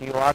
DOR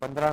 15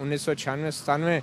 1996-97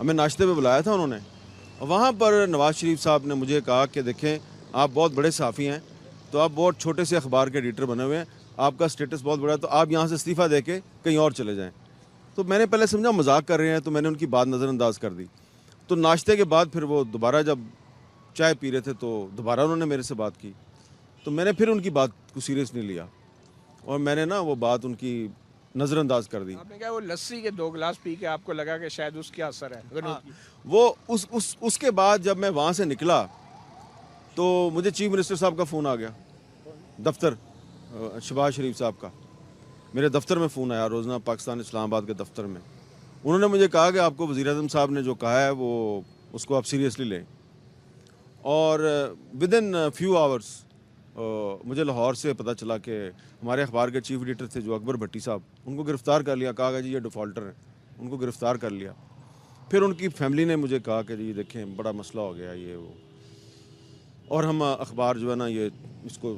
ہمیں ناشتے پہ بلایا تھا انہوں نے. وہاں پر نواز شریف صاحب نے مجھے کہا کہ دیکھیں آپ بہت بڑے صحافی ہیں, تو آپ بہت چھوٹے سے اخبار کے ایڈیٹر بنے ہوئے ہیں, آپ کا اسٹیٹس بہت بڑا ہے, تو آپ یہاں سے استعفیٰ دے کے کہیں اور چلے جائیں. تو میں نے پہلے سمجھا مذاق کر رہے ہیں, تو میں نے ان کی بات نظر انداز کر دی. تو ناشتے کے بعد پھر وہ دوبارہ جب چائے پی رہے تھے تو دوبارہ انہوں نے میرے سے بات کی, تو میں نے پھر ان کی بات کو سیریس نہیں لیا اور میں نے نا وہ بات ان کی نظر انداز کر دی. آپ نے کہا وہ لسی کے 2 گلاس پی کے آپ کو لگا کہ شاید اس کا اثر ہے. وہ اس کے بعد جب میں وہاں سے نکلا تو مجھے چیف منسٹر صاحب کا فون آ گیا, دفتر شہباز شریف صاحب کا میرے دفتر میں فون آیا, روزنامہ پاکستان اسلام آباد کے دفتر میں. انہوں نے مجھے کہا کہ آپ کو وزیر اعظم صاحب نے جو کہا ہے وہ اس کو آپ سیریسلی لیں. اور ود ان فیو آورس مجھے لاہور سے پتہ چلا کہ ہمارے اخبار کے چیف ایڈیٹر تھے جو اکبر بھٹی صاحب, ان کو گرفتار کر لیا. کہا کہ جی یہ ڈیفالٹر ہیں, ان کو گرفتار کر لیا. پھر ان کی فیملی نے مجھے کہا کہ جی دیکھیں بڑا مسئلہ ہو گیا یہ وہ, اور ہم اخبار جو ہے نا یہ اس کو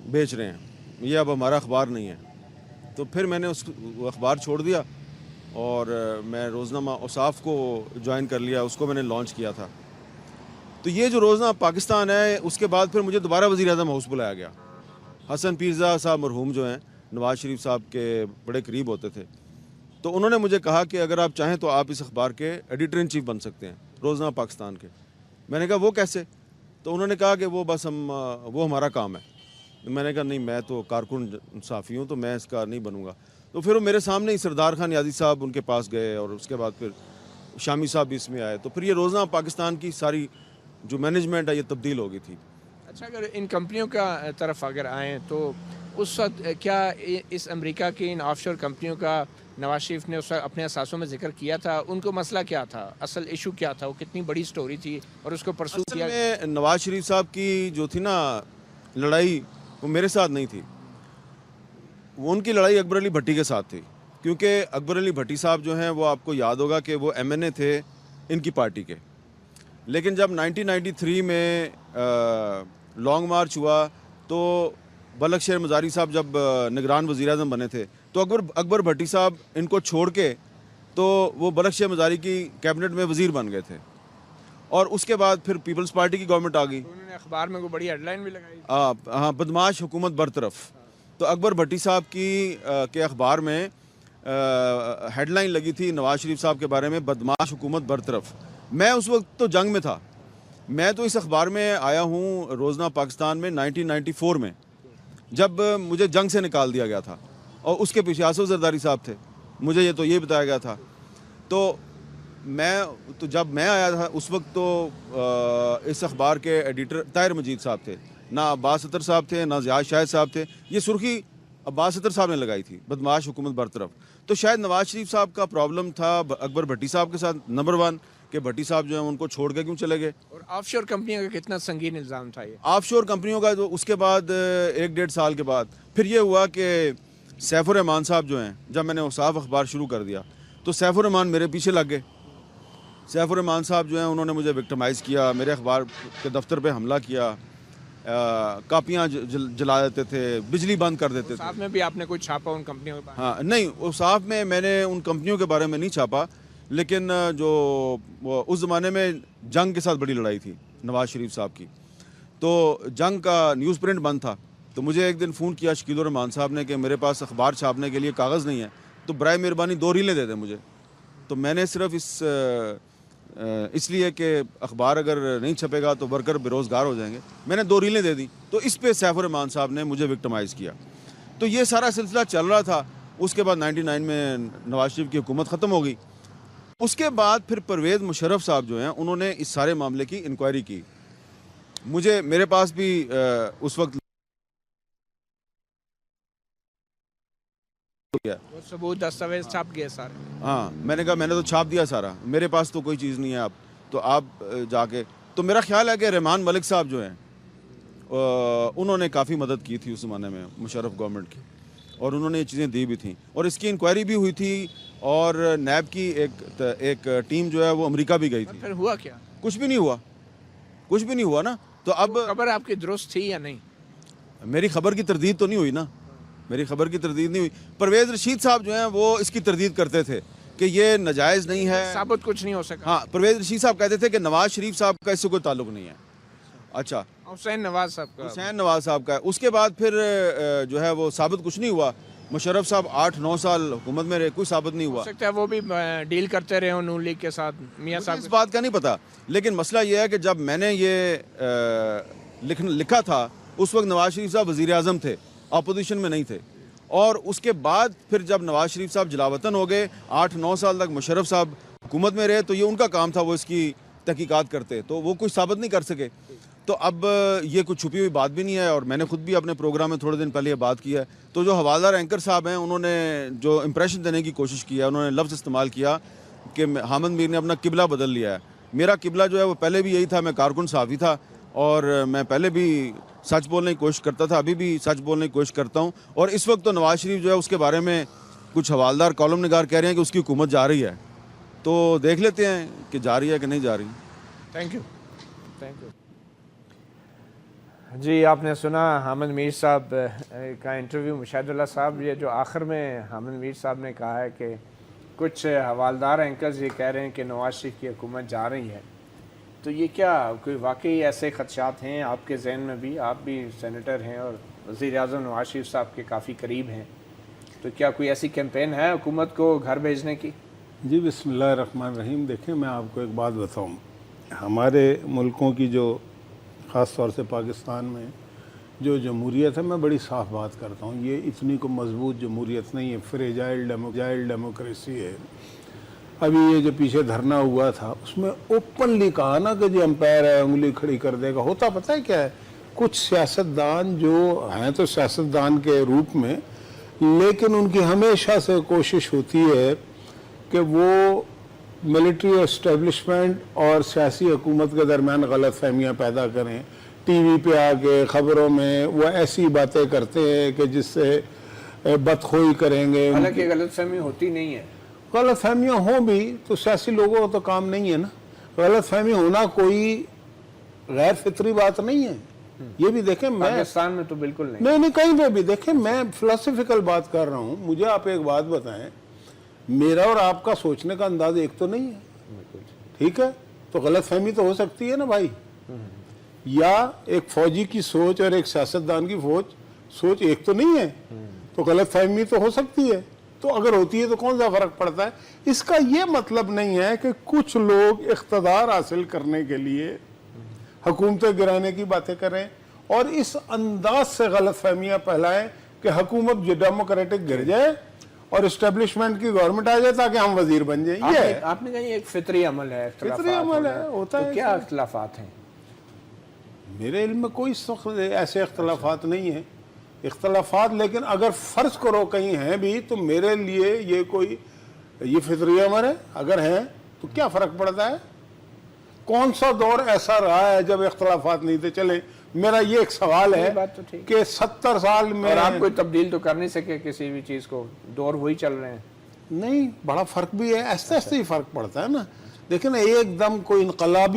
بیچ رہے ہیں, یہ اب ہمارا اخبار نہیں ہے. تو پھر میں نے اس اخبار چھوڑ دیا اور میں روزنامہ اوصاف کو جوائن کر لیا, اس کو میں نے لانچ کیا تھا. تو یہ جو روزنامہ پاکستان ہے, اس کے بعد پھر مجھے دوبارہ وزیر اعظم ہاؤس بلایا گیا. حسن پیرزا صاحب مرحوم جو ہیں نواز شریف صاحب کے بڑے قریب ہوتے تھے, تو انہوں نے مجھے کہا کہ اگر آپ چاہیں تو آپ اس اخبار کے ایڈیٹر ان چیف بن سکتے ہیں روزنامہ پاکستان کے. میں نے کہا وہ کیسے؟ تو انہوں نے کہا کہ وہ بس وہ ہمارا کام ہے. میں نے کہا نہیں, میں تو کارکن صحافی ہوں, تو میں اس کا نہیں بنوں گا. تو پھر وہ میرے سامنے ہی سردار خان نیازی صاحب ان کے پاس گئے, اور اس کے بعد پھر شامی صاحب بھی اس میں آئے. تو پھر یہ روزنامہ پاکستان کی ساری جو مینجمنٹ ہے یہ تبدیل ہو گئی تھی. اچھا, اگر ان کمپنیوں کا طرف اگر آئیں تو اس وقت کیا اس امریکہ کی ان آف شور کمپنیوں کا نواز شریف نے اس وقت اپنے اثاثوں میں ذکر کیا تھا؟ ان کو مسئلہ کیا تھا, اصل ایشو کیا تھا, وہ کتنی بڑی سٹوری تھی اور اس کو پرسو کیا؟ اصل میں نواز شریف صاحب کی جو تھی نا لڑائی, وہ میرے ساتھ نہیں تھی. وہ ان کی لڑائی اکبر علی بھٹی کے ساتھ تھی, کیونکہ اکبر علی بھٹی صاحب جو ہیں وہ آپ کو یاد ہوگا کہ وہ ایم این اے تھے ان کی پارٹی کے. لیکن جب 1993 میں لانگ مارچ ہوا تو بلخ شیر مزاری صاحب جب نگران وزیر اعظم بنے تھے, تو اکبر بھٹی صاحب ان کو چھوڑ کے تو وہ بلخ شیر مزاری کی کیبنٹ میں وزیر بن گئے تھے. اور اس کے بعد پھر پیپلز پارٹی کی گورنمنٹ آ گئی. انہوں نے اخبار میں کوئی بڑی ہیڈ لائن بھی لگائی. ہاں, بدماش حکومت برطرف. تو اکبر بھٹی صاحب کی کے اخبار میں ہیڈ لائن لگی تھی نواز شریف صاحب کے بارے میں, بدماش حکومت برطرف. میں اس وقت تو جنگ میں تھا, میں تو اس اخبار میں آیا ہوں روزنامہ پاکستان میں 1994 میں, جب مجھے جنگ سے نکال دیا گیا تھا, اور اس کے پیچھے آصف زرداری صاحب تھے. مجھے یہ بتایا گیا تھا. تو جب میں آیا تھا اس وقت تو اس اخبار کے ایڈیٹر طاہر مجید صاحب تھے, نہ عباس اطہر صاحب تھے, نہ زیاد شاہد صاحب تھے. یہ سرخی عباس اطہر صاحب نے لگائی تھی, بدماش حکومت برطرف. تو شاید نواز شریف صاحب کا پرابلم تھا اکبر بھٹی صاحب کے ساتھ, نمبر 1 کہ بھٹی صاحب جو ہیں ان کو چھوڑ کے کیوں چلے گئے. اور آف شور کمپنیوں کا کتنا سنگین الزام تھا یہ؟ آف شور کمپنیوں کا تو اس کے بعد 1-1.5 سال کے بعد پھر یہ ہوا کہ سیف الرحمان صاحب جو ہیں, جب میں نے اوصاف اخبار شروع کر دیا تو سیف الرحمان میرے پیچھے لگ گئے. سیف الرحمان صاحب جو ہیں انہوں نے مجھے وکٹمائز کیا, میرے اخبار کے دفتر پہ حملہ کیا, کاپیاں جلا دیتے تھے, بجلی بند کر دیتے تھے. اوصاف میں بھی آپ نے کوئی چھاپا ان کمپنیوں کے بارے میں؟ ہاں نہیں, اوصاف میں نے ان کمپنیوں کے بارے میں نہیں چھاپا, لیکن جو اس زمانے میں جنگ کے ساتھ بڑی لڑائی تھی نواز شریف صاحب کی, تو جنگ کا نیوز پرنٹ بند تھا. تو مجھے ایک دن فون کیا شکیل الرحمان صاحب نے کہ میرے پاس اخبار چھاپنے کے لیے کاغذ نہیں ہے, تو برائے مہربانی 2 ریلیں دے دیں مجھے. تو میں نے صرف اس لیے کہ اخبار اگر نہیں چھپے گا تو ورکر بے روزگار ہو جائیں گے, میں نے 2 ریلیں دے دی. تو اس پہ سیف الرحمان صاحب نے مجھے وکٹمائز کیا. تو یہ سارا سلسلہ چل رہا تھا. اس کے بعد 99 میں نواز شریف کی حکومت ختم ہو گئی. اس کے بعد پھر پرویز مشرف صاحب جو ہیں انہوں نے اس سارے معاملے کی انکوائری کی. میرے پاس بھی اس وقت وہ ثبوت دستاویز چھاپ گئے سارے. ہاں, میں نے کہا میں نے تو چھاپ دیا سارا, میرے پاس تو کوئی چیز نہیں ہے. تو آپ جا کے, تو میرا خیال ہے کہ رحمان ملک صاحب جو ہیں انہوں نے کافی مدد کی تھی اس زمانے میں مشرف گورنمنٹ کی, اور انہوں نے یہ چیزیں دی بھی تھیں, اور اس کی انکوائری بھی ہوئی تھی, اور نیب کی ایک ٹیم جو ہے وہ امریکہ بھی گئی تھی. پھر ہوا کیا؟ کچھ بھی نہیں ہوا نا. تو اب خبر آپ کی درست تھی یا نہیں؟ میری خبر کی تردید تو نہیں ہوئی نا, میری خبر کی تردید نہیں ہوئی. پرویز رشید صاحب جو ہیں وہ اس کی تردید کرتے تھے کہ یہ ناجائز نہیں ہے. ثابت کچھ نہیں ہو سکا. ہاں پرویز رشید صاحب کہتے تھے کہ نواز شریف صاحب کا اس سے کوئی تعلق نہیں ہے. اچھا حسین نواز صاحب کا. حسین نواز صاحب کا ہے. اس کے بعد پھر جو ہے وہ ثابت کچھ نہیں ہوا. مشرف صاحب 8-9 سال حکومت میں رہے, کوئی ثابت نہیں ہوا. ہو سکتا ہے وہ بھی ڈیل کرتے رہے ہوں نون لیگ کے ساتھ. میاں مجھے صاحب اس بات کا نہیں پتا, لیکن مسئلہ یہ ہے کہ جب میں نے یہ لکھا تھا اس وقت نواز شریف صاحب وزیر اعظم تھے, اپوزیشن میں نہیں تھے. اور اس کے بعد پھر جب نواز شریف صاحب جلاوطن ہو گئے, 8-9 سال تک مشرف صاحب حکومت میں رہے, تو یہ ان کا کام تھا, وہ اس کی تحقیقات کرتے, تو وہ کچھ ثابت نہیں کر سکے. تو اب یہ کچھ چھپی ہوئی بات بھی نہیں ہے, اور میں نے خود بھی اپنے پروگرام میں تھوڑے دن پہلے یہ بات کی ہے. تو جو حوالدار اینکر صاحب ہیں انہوں نے جو امپریشن دینے کی کوشش کی ہے, انہوں نے لفظ استعمال کیا کہ حامد میر نے اپنا قبلہ بدل لیا ہے. میرا قبلہ جو ہے وہ پہلے بھی یہی تھا, میں کارکن صحافی تھا, اور میں پہلے بھی سچ بولنے کی کوشش کرتا تھا, ابھی بھی سچ بولنے کی کوشش کرتا ہوں. اور اس وقت تو نواز شریف جو ہے اس کے بارے میں کچھ حوالدار کالم نگار کہہ رہے ہیں کہ اس کی حکومت جا رہی ہے, تو دیکھ لیتے ہیں کہ جا رہی ہے کہ نہیں جا رہی. Thank you. جی آپ نے سنا حامد میر صاحب کا انٹرویو. مشاہد اللہ صاحب, یہ جو آخر میں حامد میر صاحب نے کہا ہے کہ کچھ حوالدار اینکرز یہ کہہ رہے ہیں کہ نواز شریف کی حکومت جا رہی ہے, تو یہ کیا کوئی واقعی ایسے خدشات ہیں آپ کے ذہن میں بھی؟ آپ بھی سینیٹر ہیں اور وزیر اعظم نواز شریف صاحب کے کافی قریب ہیں, تو کیا کوئی ایسی کیمپین ہے حکومت کو گھر بھیجنے کی؟ جی بسم اللہ الرحمن الرحیم. دیکھیں میں آپ کو ایک بات بتاؤں, ہمارے ملکوں کی جو خاص طور سے پاکستان میں جو جمہوریت ہے, میں بڑی صاف بات کرتا ہوں, یہ اتنی کو مضبوط جمہوریت نہیں ہے, فریجائل ڈیموکریسی ہے. ابھی یہ جو پیچھے دھرنا ہوا تھا اس میں اوپنلی کہا نا کہ جو امپائر ہے انگلی کھڑی کر دے گا. ہوتا پتہ ہے کیا ہے, کچھ سیاستدان جو ہیں تو سیاستدان کے روپ میں, لیکن ان کی ہمیشہ سے کوشش ہوتی ہے کہ وہ ملٹری اسٹیبلشمنٹ اور سیاسی حکومت کے درمیان غلط فہمیاں پیدا کریں. ٹی وی پہ آ کے خبروں میں وہ ایسی باتیں کرتے ہیں کہ جس سے بدخوئی کریں گے. حالانکہ غلط فہمی ہوتی نہیں ہے. غلط فہمیاں ہوں بھی تو سیاسی لوگوں کا تو کام نہیں ہے نا. غلط فہمی ہونا کوئی غیر فطری بات نہیں ہے. یہ بھی دیکھیں, میں پاکستان میں تو بالکل نہیں. نہیں کہیں پہ بھی دیکھیں, میں فلسفیکل بات کر رہا ہوں. مجھے آپ ایک بات بتائیں, میرا اور آپ کا سوچنے کا انداز ایک تو نہیں ہے, ٹھیک ہے, تو غلط فہمی تو ہو سکتی ہے نا بھائی. یا ایک فوجی کی سوچ اور ایک سیاستدان کی سوچ ایک تو نہیں ہے, تو غلط فہمی تو ہو سکتی ہے. تو اگر ہوتی ہے تو کون سا فرق پڑتا ہے؟ اس کا یہ مطلب نہیں ہے کہ کچھ لوگ اقتدار حاصل کرنے کے لیے حکومتیں گرانے کی باتیں کریں اور اس انداز سے غلط فہمیاں پھیلائیں کہ حکومت جو ڈیموکریٹک گر جائے اور اسٹیبلشمنٹ کی گورنمنٹ آ جائے تاکہ ہم وزیر بن جائیں. یہ آپ نے کہا یہ ایک فطری عمل ہے, فطری عمل ہے, ہوتا ہے. کیا اختلافات ہیں؟ میرے علم میں کوئی ایسے اختلافات نہیں ہیں. اختلافات لیکن اگر فرض کرو کہیں ہیں بھی تو میرے لیے یہ فطری عمل ہے. اگر ہیں تو کیا فرق پڑتا ہے؟ کون سا دور ایسا رہا ہے جب اختلافات نہیں تھے؟ چلے میرا یہ ایک سوال ہے کہ 70 سال میں, اور آپ کوئی تبدیل تو کر نہیں سکے کسی بھی چیز کو, دور وہی چل رہے ہیں. نہیں, بڑا فرق بھی ہے, ایسے ہی فرق پڑتا ہے نا. دیکھیں نا, ایک دم کوئی انقلاب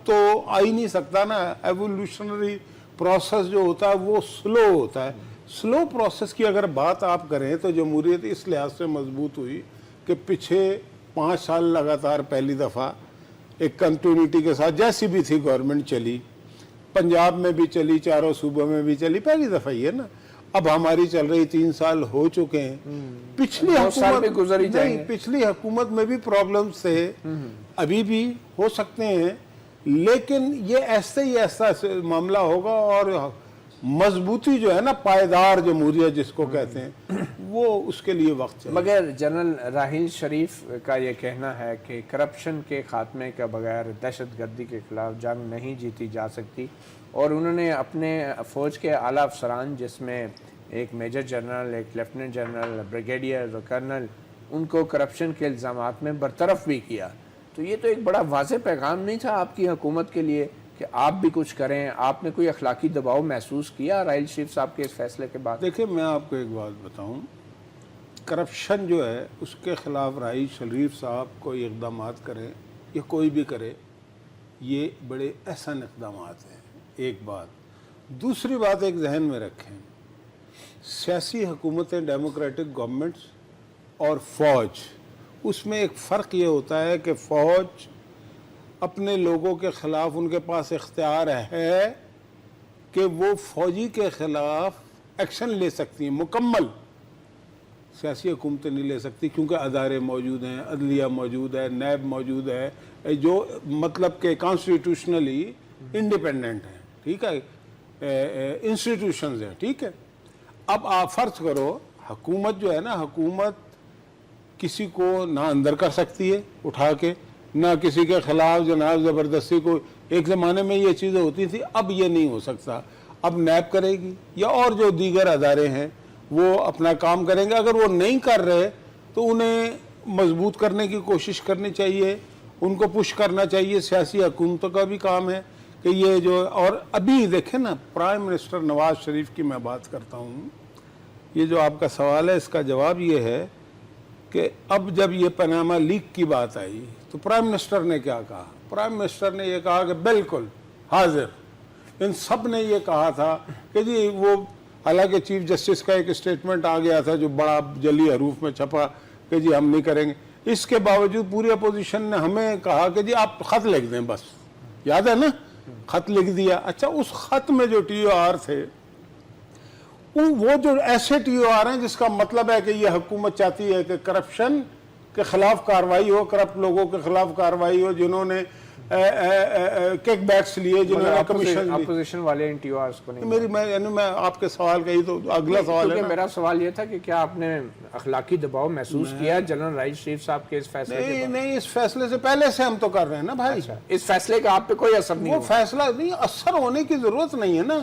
تو آ ہی نہیں سکتا نا. ایوولوشنری پروسیس جو ہوتا ہے وہ سلو ہوتا ہے. سلو پروسیس کی اگر بات آپ کریں تو جمہوریت اس لحاظ سے مضبوط ہوئی کہ پچھے 5 سال لگاتار پہلی دفعہ ایک کنٹینیوٹی کے ساتھ جیسی بھی تھی گورنمنٹ چلی. پنجاب میں بھی چلی, چاروں صوبوں میں بھی چلی, پہلی دفعہ ہی ہے نا. اب ہماری چل رہی 3 سال ہو چکے ہیں. پچھلی حکومت میں بھی پرابلمز تھے, ابھی بھی ہو سکتے ہیں, لیکن یہ ایسے ہی ایسا معاملہ ہوگا اور مضبوطی جو ہے نا, پائیدار جمہوریت جس کو کہتے ہیں, وہ اس کے لیے وقت چاہیے. مگر جنرل راحیل شریف کا یہ کہنا ہے کہ کرپشن کے خاتمے کے بغیر دہشت گردی کے خلاف جنگ نہیں جیتی جا سکتی, اور انہوں نے اپنے فوج کے اعلیٰ افسران جس میں ایک میجر جنرل, ایک لیفٹیننٹ جنرل, بریگیڈیئر اور کرنل, ان کو کرپشن کے الزامات میں برطرف بھی کیا. تو یہ تو ایک بڑا واضح پیغام نہیں تھا آپ کی حکومت کے لیے کہ آپ بھی کچھ کریں؟ آپ نے کوئی اخلاقی دباؤ محسوس کیا راحیل شریف صاحب کے اس فیصلے کے بعد؟ دیکھیں میں آپ کو ایک بات بتاؤں, کرپشن جو ہے اس کے خلاف راحیل شریف صاحب کوئی اقدامات کریں یا کوئی بھی کرے, یہ بڑے احسن اقدامات ہیں. ایک بات. دوسری بات ایک ذہن میں رکھیں, سیاسی حکومتیں, ڈیموکریٹک گورنمنٹس اور فوج, اس میں ایک فرق یہ ہوتا ہے کہ فوج اپنے لوگوں کے خلاف ان کے پاس اختیار ہے کہ وہ فوجی کے خلاف ایکشن لے سکتی ہیں، مکمل سیاسی حکومتیں نہیں لے سکتی، کیونکہ ادارے موجود ہیں، عدلیہ موجود ہے، نیب موجود ہے، جو مطلب کہ کانسٹیٹیوشنلی انڈیپینڈنٹ ہیں، ٹھیک ہے، انسٹیٹیوشنز ہیں، ٹھیک ہے۔ اب آپ فرض کرو حکومت جو ہے نا، حکومت کسی کو نہ اندر کر سکتی ہے اٹھا کے، نہ کسی کے خلاف جناب زبردستی کو، ایک زمانے میں یہ چیزیں ہوتی تھی، اب یہ نہیں ہو سکتا، اب نیب کرے گی یا اور جو دیگر ادارے ہیں وہ اپنا کام کریں گے۔ اگر وہ نہیں کر رہے تو انہیں مضبوط کرنے کی کوشش کرنی چاہیے، ان کو پش کرنا چاہیے، سیاسی حکومتوں کا بھی کام ہے کہ یہ جو، اور ابھی دیکھیں نا پرائم منسٹر نواز شریف کی میں بات کرتا ہوں، یہ جو آپ کا سوال ہے اس کا جواب یہ ہے کہ اب جب یہ پاناما لیک کی بات آئی تو پرائم منسٹر نے کیا کہا؟ پرائم منسٹر نے یہ کہا کہ بالکل حاضر، ان سب نے یہ کہا تھا کہ جی وہ، حالانکہ چیف جسٹس کا ایک اسٹیٹمنٹ آ گیا تھا جو بڑا جلی حروف میں چھپا کہ جی ہم نہیں کریں گے، اس کے باوجود پوری اپوزیشن نے ہمیں کہا کہ جی آپ خط لکھ دیں، بس یاد ہے نا، خط لکھ دیا۔ اچھا اس خط میں جو ٹی او آر تھے، وہ جو ایسے ٹی او آر ہیں جس کا مطلب ہے کہ یہ حکومت چاہتی ہے کہ کرپشن کے خلاف کارروائی ہو، کرپٹ لوگوں کے خلاف کارروائی ہو، جنہوں نے کیک بیکس لیے، جنہوں نے کمیشن لی۔ اپوزیشن والے ان ٹی او آرز کو نہیں، میں آپ کے سوال کا ہی تو اگلا سوال ہے نا۔ میرا سوال یہ تھا کہ کیا آپ نے اخلاقی دباؤ محسوس کیا جنرل راحیل شریف صاحب کے اس فیصلے کے بعد؟ نہیں، اس فیصلے سے پہلے سے ہم تو کر رہے ہیں نا بھائی۔ اس فیصلے کا آپ پہ کوئی اثر نہیں وہ ہوا؟ فیصلہ نہیں، اثر ہونے کی ضرورت نہیں ہے نا،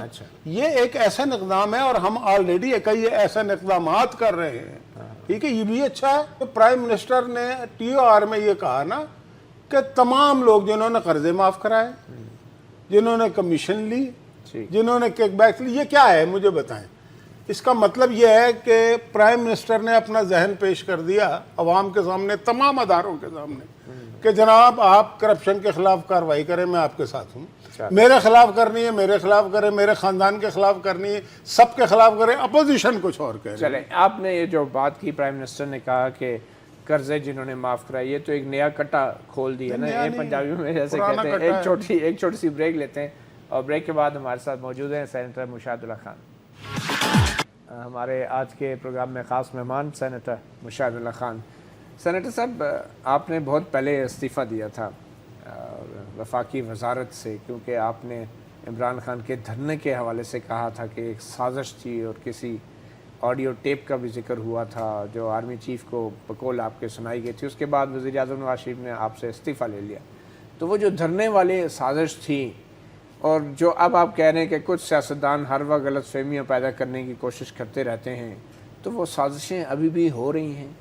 یہ ایک ایسا اقدام ہے اور ہم آلریڈی کئی ایسے اقدامات کر رہے ہیں، ٹھیک ہے۔ یہ بھی اچھا ہے کہ پرائم منسٹر نے ٹی او آر میں یہ کہا نا کہ تمام لوگ جنہوں نے قرضے معاف کرائے، جنہوں نے کمیشن لی، جنہوں نے کیک بیک لی، یہ کیا ہے مجھے بتائیں۔ اس کا مطلب یہ ہے کہ پرائم منسٹر نے اپنا ذہن پیش کر دیا عوام کے سامنے، تمام اداروں کے سامنے، کہ جناب آپ کرپشن کے خلاف کارروائی کریں، میں آپ کے ساتھ ہوں، میرے خلاف کرنی ہے میرے خلاف کریں، میرے خاندان کے خلاف کرنی ہے سب کے خلاف کریں، اپوزیشن کچھ اور کہہ رہے ہیں۔ چلیں، آپ نے یہ جو بات کی، پرائم منسٹر نے کہا کہ قرضے جنہوں نے معاف کرائے، یہ تو ایک نیا کٹا کھول دیا نا، یہ پنجابی میں جیسے کہتے ہیں۔ ایک چھوٹی سی بریک لیتے ہیں اور بریک کے بعد ہمارے ساتھ موجود ہیں سینیٹر مشاہد اللہ خان۔ ہمارے آج کے پروگرام میں خاص مہمان سینیٹر مشاہد اللہ خان۔ سینیٹر صاحب، آپ نے بہت پہلے استعفیٰ دیا تھا وفاقی وزارت سے، کیونکہ آپ نے عمران خان کے دھرنے کے حوالے سے کہا تھا کہ ایک سازش تھی، اور کسی آڈیو ٹیپ کا بھی ذکر ہوا تھا جو آرمی چیف کو بقول آپ کے سنائی گئی تھی۔ اس کے بعد وزیر اعظم نواز شریف نے آپ سے استعفیٰ لے لیا۔ تو وہ جو دھرنے والے سازش تھی، اور جو اب آپ کہہ رہے ہیں کہ کچھ سیاستدان ہر وقت غلط فہمیاں پیدا کرنے کی کوشش کرتے رہتے ہیں، تو وہ سازشیں ابھی بھی ہو رہی ہیں؟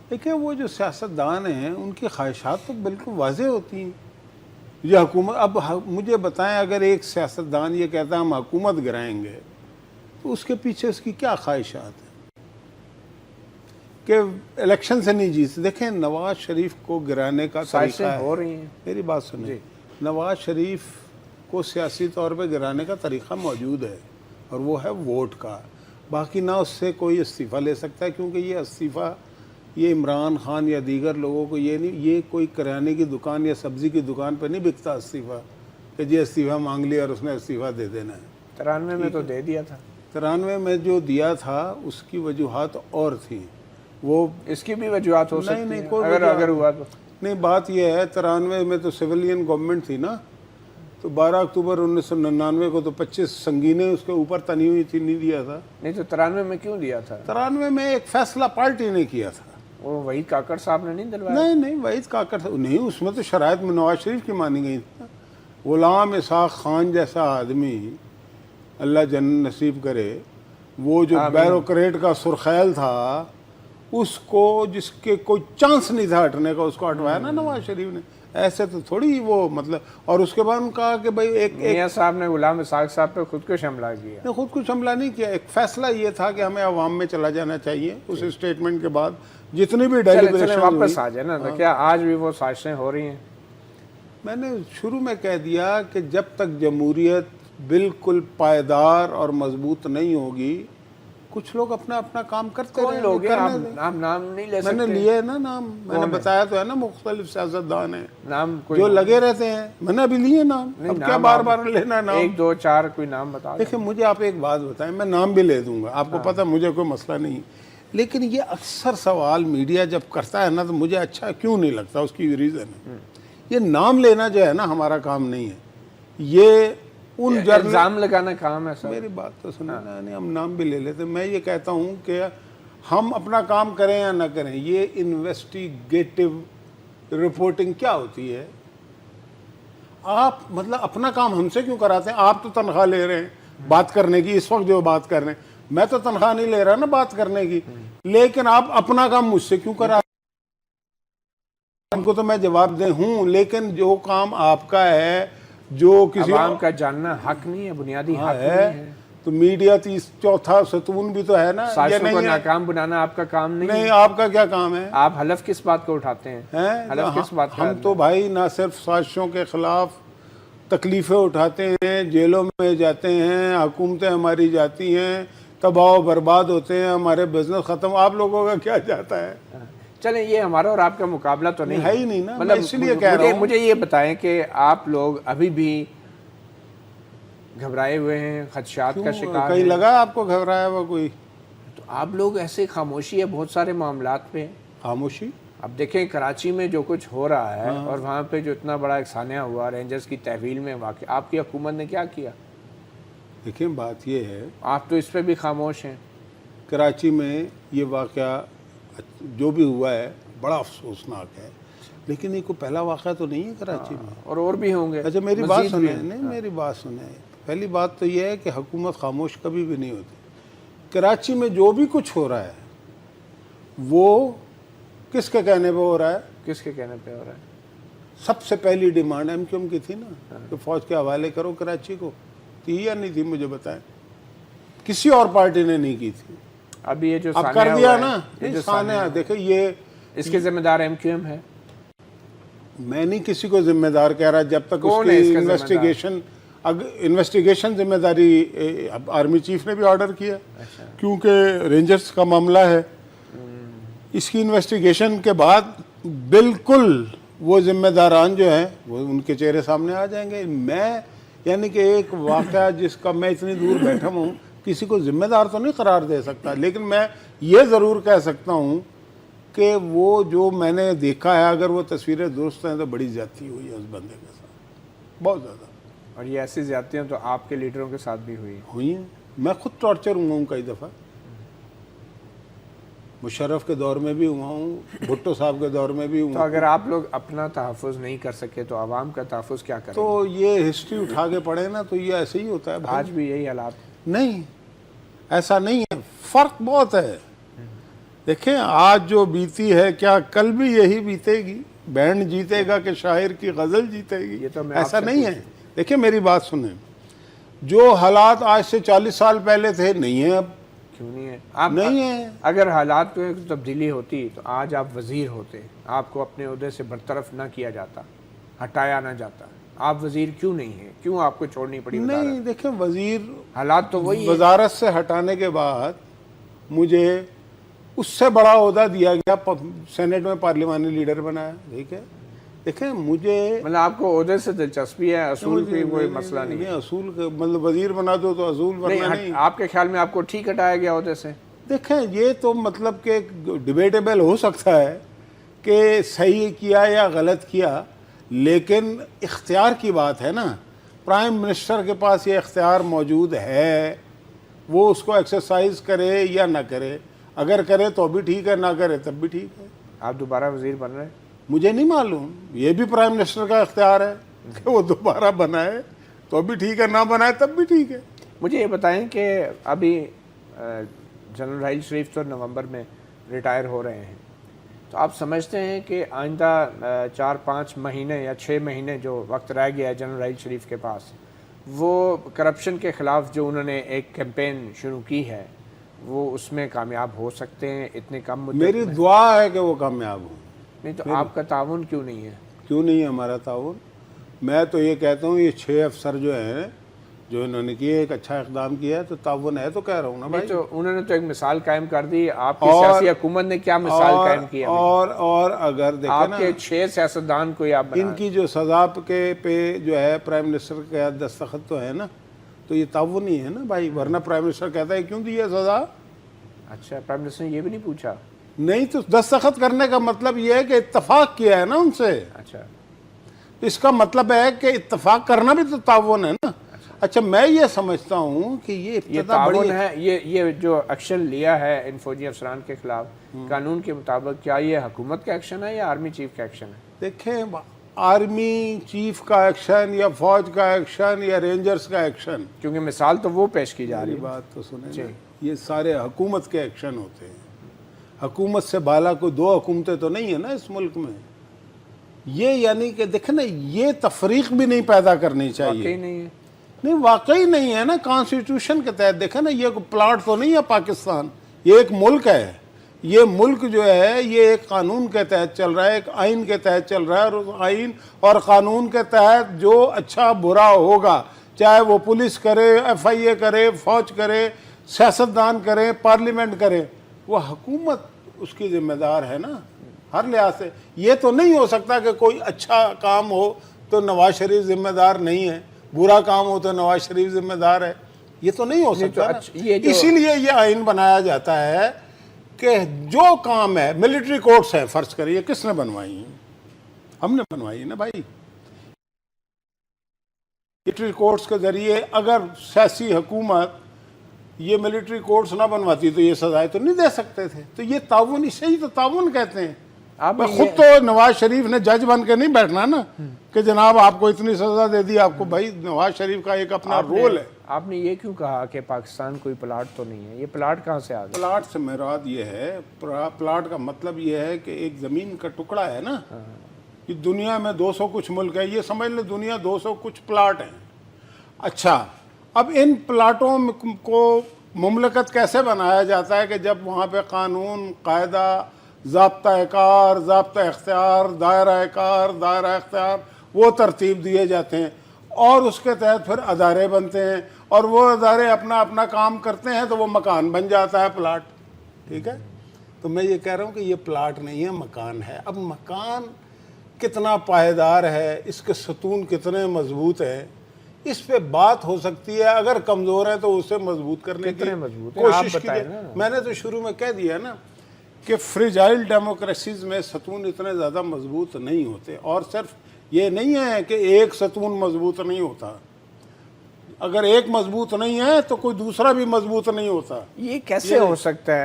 دیکھیں، وہ جو سیاستدان ہیں ان کی خواہشات تو بالکل واضح ہوتی ہیں۔ یہ حکومت، اب مجھے بتائیں، اگر ایک سیاستدان یہ کہتا ہے ہم حکومت گرائیں گے تو اس کے پیچھے اس کی کیا خواہشات ہیں کہ الیکشن سے نہیں جیت۔ دیکھیں، نواز شریف کو گرانے کا طریقہ ہے، ہو رہی ہیں، میری بات سنیں، نواز شریف کو سیاسی طور پہ گرانے کا طریقہ موجود ہے، اور وہ ہے ووٹ کا۔ باقی نہ اس سے کوئی استعفیٰ لے سکتا ہے، کیونکہ یہ استعفیٰ، یہ عمران خان یا دیگر لوگوں کو یہ نہیں، یہ کوئی کرانے کی دکان یا سبزی کی دکان پہ نہیں بکتا استعفیٰ کہ جی استعفیٰ مانگ لیا اور اس نے استعفیٰ دے دینا ہے۔ 93 میں تو دے دیا تھا۔ 93 میں جو دیا تھا اس کی وجوہات اور تھیں، وہ اس کی بھی وجوہات ہو سکتی نہیں، ہیں کوئی اگر ہوا تو۔ نہیں، بات یہ ہے 93 میں تو سویلین گورنمنٹ تھی نا، تو 12 اکتوبر 1999 کو تو 25 سنگینیں اس کے اوپر تنی ہوئی تھی، نہیں دیا تھا۔ نہیں تو 93 میں کیوں دیا تھا؟ 93 میں ایک فیصلہ پارٹی نے کیا تھا۔ وہ وحید کاکڑ صاحب نے نہیں دلوایا؟ نہیں، وحید کاکڑ نہیں، اس میں تو شرائط میں نواز شریف کی مانی گئی تھی۔ غلام اسحاق خان جیسا آدمی، اللہ جنت نصیب کرے، وہ جو بیوروکریٹ کا سرخیل تھا، اس کو، جس کے کوئی چانس نہیں تھا ہٹنے کا، اس کو ہٹوایا نا نواز شریف نے۔ ایسے تو تھوڑی وہ مطلب، اور اس کے بعد انہوں نے کہا کہ بھائی ایک میاں صاحب نے غلام اسحاق صاحب پہ خود کو حملہ کیا۔ خود کچھ حملہ نہیں کیا، ایک فیصلہ یہ تھا کہ ہمیں عوام میں چلا جانا چاہیے۔ اس اسٹیٹمنٹ کے بعد جتنی بھی ڈیلیبریشن واپس آ جائے نا، تو کیا آج بھی وہ سازشیں ہو رہی ہیں؟ میں نے شروع میں کہہ دیا کہ جب تک جمہوریت بالکل پائیدار اور مضبوط نہیں ہوگی، کچھ لوگ اپنا اپنا کام کرتے کون رہے لوگ ہیں؟ کرنے دیں۔ آپ نام نہیں لے میں نے سکتے؟ لیے ہے نا نام، میں نے بتایا تو ہے نا، مختلف سیاستدان ہیں نام کوئی جو لگے رہتے ہیں، میں نے ابھی لیے نام، اب کیا بار بار لینا نام؟ 1 2 4 کوئی نام بتا دیں۔ دیکھیں مجھے آپ ایک بات بتائیں، میں نام بھی لے دوں گا، آپ کو پتہ مجھے کوئی مسئلہ نہیں، لیکن یہ اکثر سوال میڈیا جب کرتا ہے نا تو مجھے اچھا کیوں نہیں لگتا، اس کی ریزن ہے یہ نام لینا جو ہے نا ہمارا کام نہیں ہے، یہ ان الزام لگانا کام ہے سر۔ میری بات تو سنیں نا، نہیں ہم نام بھی لے لیتے، میں یہ کہتا ہوں کہ ہم اپنا کام کریں یا نہ کریں، یہ انویسٹیگیٹو رپورٹنگ کیا ہوتی ہے؟ آپ مطلب اپنا کام ہم سے کیوں کراتے ہیں؟ آپ تو تنخواہ لے رہے ہیں بات کرنے کی، اس وقت جو بات کر رہے ہیں میں تو تنخواہ نہیں لے رہا نا بات کرنے کی، لیکن آپ اپنا کام مجھ سے کیوں کرا؟ ان کو تو میں جواب دے ہوں، لیکن جو کام آپ کا ہے، جو کسی عوام کا جاننا حق نہیں ہے، بنیادی حق نہیں ہے۔ تو میڈیا چوتھا ستون بھی تو ہے نا، یہ سازشوں کو نہیں ہے؟ ناکام بنانا آپ کا کام نہیں نہیں، ہے۔ آپ کا کیا کام ہے؟ آپ حلف کس بات کو اٹھاتے ہیں؟ حلف کس بات کا؟ ہم تو بھائی نہ صرف سازشوں کے خلاف تکلیفیں اٹھاتے ہیں، جیلوں میں جاتے ہیں، حکومتیں ہماری جاتی ہیں، تباہ و برباد ہوتے ہیں، ہمارے بزنس ختم، آپ لوگوں کا کیا جاتا ہے؟ چلیں یہ ہمارا اور آپ کا مقابلہ تو نہیں ہے ہی نہیں نا، میں اس لیے کہہ رہا ہوں۔ مجھے یہ بتائیں کہ آپ لوگ ابھی بھی گھبرائے ہوئے ہیں، خدشات کا شکار کہیں ہیں؟ لگا آپ کو گھبرایا ہوا کوئی؟ تو آپ لوگ ایسے خاموشی ہے بہت سارے معاملات پہ۔ خاموشی؟ اب دیکھیں کراچی میں جو کچھ ہو رہا ہے اور وہاں پہ جو اتنا بڑا ایک سانحہ ہوا رینجرز کی تحویل میں واقع، آپ کی حکومت نے کیا کیا؟ دیکھیں بات یہ ہے، آپ تو اس پہ بھی خاموش ہیں۔ کراچی میں یہ واقعہ جو بھی ہوا ہے بڑا افسوسناک ہے، لیکن یہ کوئی پہلا واقعہ تو نہیں ہے کراچی میں۔ اور بھی ہوں گے۔ اچھا میری بات مزید بھی سنیں، ہیں۔ نہیں میری بات سنیں، پہلی بات تو یہ ہے کہ حکومت خاموش کبھی بھی نہیں ہوتی۔ کراچی میں جو بھی کچھ ہو رہا ہے وہ کس کے کہنے پہ ہو رہا ہے؟ کس کے کہنے پہ ہو رہا ہے؟ سب سے پہلی ڈیمانڈ ایم کیو ایم کی تھی نا کہ فوج کے حوالے کرو کراچی کو، تھی یا نہیں تھی مجھے بتائیں؟ کسی اور پارٹی نے نہیں کی تھی، اب یہ جو اب سانحہ کر دیا ہوا ہے، نا۔ یہ جو سانحہ دیکھیں، یہ اس کے ذمہ دار ایم کیو ایم ہے۔ میں نہیں کسی کو ذمہ دار کہہ رہا جب تک اس کون ہے اس کی کا ذمہ دار؟ انویسٹیگیشن ذمہ داری آرمی چیف نے بھی آرڈر کیا، کیونکہ رینجرز کا معاملہ ہے۔ اس کی انویسٹیگیشن کے بعد بالکل وہ ذمہ داران جو ہیں وہ ان کے چہرے سامنے آ جائیں گے۔ میں یعنی کہ ایک واقعہ جس کا میں اتنی دور بیٹھا ہوں کسی کو ذمہ دار تو نہیں قرار دے سکتا، لیکن میں یہ ضرور کہہ سکتا ہوں کہ وہ جو میں نے دیکھا ہے، اگر وہ تصویریں درست ہیں تو بڑی زیادتی ہوئی ہے اس بندے کے ساتھ، بہت زیادہ۔ اور یہ ایسی زیادتیاں تو آپ کے لیڈروں کے ساتھ بھی ہوئی ہیں۔ میں خود ٹارچر ہوا ہوں کئی دفعہ، مشرف کے دور میں بھی ہوا ہوں، بھٹو صاحب کے دور میں بھی ہوا تو ہوں۔ اگر آپ لوگ اپنا تحفظ نہیں کر سکے تو عوام کا تحفظ کیا کریں؟ تو یہ ہسٹری اٹھا کے پڑھیں نا تو یہ ایسے ہی ہوتا ہے بھائی۔ آج بھی یہی حالات؟ نہیں، ایسا نہیں ہے، فرق بہت ہے۔ دیکھیں آج جو بیتی ہے کیا کل بھی یہی بیتے گی؟ بینڈ جیتے گا کہ شاعر کی غزل جیتے گی؟ یہ تو میں آپ ایسا سے نہیں ہے۔ دیکھیں میری بات سنیں، جو حالات آج سے 40 سال پہلے تھے نہیں ہیں اب، کیوں نہیں ہے؟ آپ نہیں ہے۔ اگر حالات میں تبدیلی ہوتی تو آج آپ وزیر ہوتے، آپ کو اپنے عہدے سے برطرف نہ کیا جاتا، ہٹایا نہ جاتا۔ آپ وزیر کیوں نہیں ہیں؟ کیوں آپ کو چھوڑنی پڑی وزارت؟ نہیں دیکھیں وزیر حالات تو وہی ہیں۔ وزارت سے ہٹانے کے بعد مجھے اس سے بڑا عہدہ دیا گیا، سینٹ میں پارلیمانی لیڈر بنایا، ٹھیک ہے۔ دیکھیں مجھے مطلب آپ کو عہدے سے دلچسپی ہے، اصول پہ کوئی مسئلہ نہیں ہے؟ اصول مطلب وزیر بنا دو تو اصول ورنہ نہیں۔ آپ کے خیال میں آپ کو ٹھیک ہٹایا گیا عہدے سے؟ دیکھیں یہ تو مطلب کہ ڈیبیٹیبل ہو سکتا ہے کہ صحیح کیا یا غلط کیا، لیکن اختیار کی بات ہے نا، پرائم منسٹر کے پاس یہ اختیار موجود ہے، وہ اس کو ایکسرسائز کرے یا نہ کرے، اگر کرے تو بھی ٹھیک ہے، نہ کرے تب بھی ٹھیک ہے۔ آپ دوبارہ وزیر بن رہے ہیں؟ مجھے نہیں معلوم، یہ بھی پرائم منسٹر کا اختیار ہے کہ وہ دوبارہ بنائے تو بھی ٹھیک ہے، نہ بنائے تب بھی ٹھیک ہے۔ مجھے یہ بتائیں کہ ابھی جنرل راحیل شریف تو نومبر میں ریٹائر ہو رہے ہیں، تو آپ سمجھتے ہیں کہ آئندہ 4-5 مہینے یا 6 مہینے جو وقت رہ گیا ہے جنرل راحیل شریف کے پاس، وہ کرپشن کے خلاف جو انہوں نے ایک کیمپین شروع کی ہے وہ اس میں کامیاب ہو سکتے ہیں اتنے کم مدت میں؟ میری دعا ہے کہ وہ کامیاب ہوں۔ نہیں تو آپ کا تعاون کیوں نہیں ہے؟ کیوں نہیں ہے ہمارا تعاون؟ میں تو یہ کہتا ہوں یہ 6 افسر جو ہیں جو انہوں نے کیا ایک اچھا اقدام کیا ہے تو تعاون ہے، تو کہہ رہا ہوں نا بھائی. تو انہوں نے تو ایک مثال قائم کر دی. آپ کی سیاسی حکومت نے کیا مثال قائم کی ہے؟ اور اگر دیکھیں آپ نا کے 6 سیاستدان کو آپ ان کی جو سزا کے پہ جو ہے پرائم منسٹر کا دستخط تو ہے نا، تو یہ تعاون ہی ہے نا بھائی. ورنہ پرائم منسٹر کہتا ہے کیوں دی ہے سزا؟ اچھا، پرائم منسٹر نے یہ بھی نہیں پوچھا؟ نہیں، تو دستخط کرنے کا مطلب یہ ہے کہ اتفاق کیا ہے نا ان سے. اچھا، اس کا مطلب ہے کہ اتفاق کرنا بھی تو تعاون ہے نا. اچھا، میں یہ سمجھتا ہوں کہ یہ ابتدا تعاون ہے. یہ جو ایکشن لیا ہے ان فوجی افسران کے خلاف قانون کے مطابق، کیا یہ حکومت کا ایکشن ہے یا آرمی چیف کا ایکشن ہے؟ دیکھیں، آرمی چیف کا ایکشن یا فوج کا ایکشن یا رینجرز کا ایکشن، کیونکہ مثال تو وہ پیش کی جا رہی یہ ہے. بات تو سنیں نا، یہ سارے حکومت کے ایکشن ہوتے ہیں. حکومت سے بالا کوئی 2 حکومتیں تو نہیں ہیں نا اس ملک میں. یہ یعنی کہ دیکھیں نا، یہ تفریق بھی نہیں پیدا کرنی چاہیے. واقعی نہیں ہے. نہیں، واقعی نہیں ہے نا. کانسٹیٹیوشن کے تحت دیکھیں نا، یہ پلاٹ تو نہیں ہے پاکستان، یہ ایک ملک ہے. یہ ملک جو ہے یہ ایک قانون کے تحت چل رہا ہے، ایک آئین کے تحت چل رہا ہے، اور اس آئین اور قانون کے تحت جو اچھا برا ہوگا، چاہے وہ پولیس کرے، ایف آئی اے کرے، فوج کرے، سیاستدان کرے، پارلیمنٹ کرے، وہ حکومت اس کی ذمہ دار ہے نا ہر لحاظ سے. یہ تو نہیں ہو سکتا کہ کوئی اچھا کام ہو تو نواز شریف ذمہ دار نہیں ہے، برا کام ہو تو نواز شریف ذمہ دار ہے. یہ تو نہیں ہو سکتا نا. اسی لیے یہ آئین بنایا جاتا ہے کہ جو کام ہے، ملٹری کورٹس ہیں فرض کریے، کس نے بنوائی ہیں؟ ہم نے بنوائی نا بھائی. ملٹری کورٹس کے ذریعے اگر سیاسی حکومت یہ ملٹری کورٹس نہ بنواتی تو یہ سزائیں تو نہیں دے سکتے تھے. تو یہ تعاون، اسے ہی تو تعاون کہتے ہیں. خود تو نواز شریف نے جج بن کے نہیں بیٹھنا نا کہ جناب آپ کو اتنی سزا دے دی آپ کو. بھائی نواز شریف کا ایک اپنا رول ہے. آپ نے یہ کیوں کہا کہ پاکستان کوئی پلاٹ تو نہیں ہے؟ یہ پلاٹ کہاں سے آ گیا؟ پلاٹ سے مراد یہ ہے، پلاٹ کا مطلب یہ ہے کہ ایک زمین کا ٹکڑا ہے نا. یہ دنیا میں 200 کچھ ملک ہے، یہ سمجھ لیں دنیا 200 کچھ پلاٹ ہیں. اچھا، اب ان پلاٹوں کو مملکت کیسے بنایا جاتا ہے کہ جب وہاں پہ قانون، قاعدہ، ضابطہ کار، ضابطہ اختیار، دائرہ کار، دائرہ اختیار، وہ ترتیب دیے جاتے ہیں اور اس کے تحت پھر ادارے بنتے ہیں اور وہ ادارے اپنا اپنا کام کرتے ہیں تو وہ مکان بن جاتا ہے پلاٹ. ٹھیک ہے؟ تو میں یہ کہہ رہا ہوں کہ یہ پلاٹ نہیں ہے، مکان ہے. اب مکان کتنا پائیدار ہے، اس کے ستون کتنے مضبوط ہیں، اس پہ بات ہو سکتی ہے. اگر کمزور ہے تو اسے مضبوط کرنے کی کوشش کیجیے. میں نے تو شروع میں کہہ دیا نا کہ فریجائل ڈیموکریسیز میں ستون اتنے زیادہ مضبوط نہیں ہوتے. اور صرف یہ نہیں ہے کہ ایک ستون مضبوط نہیں ہوتا، اگر ایک مضبوط نہیں ہے تو کوئی دوسرا بھی مضبوط نہیں ہوتا. یہ کیسے ہو سکتا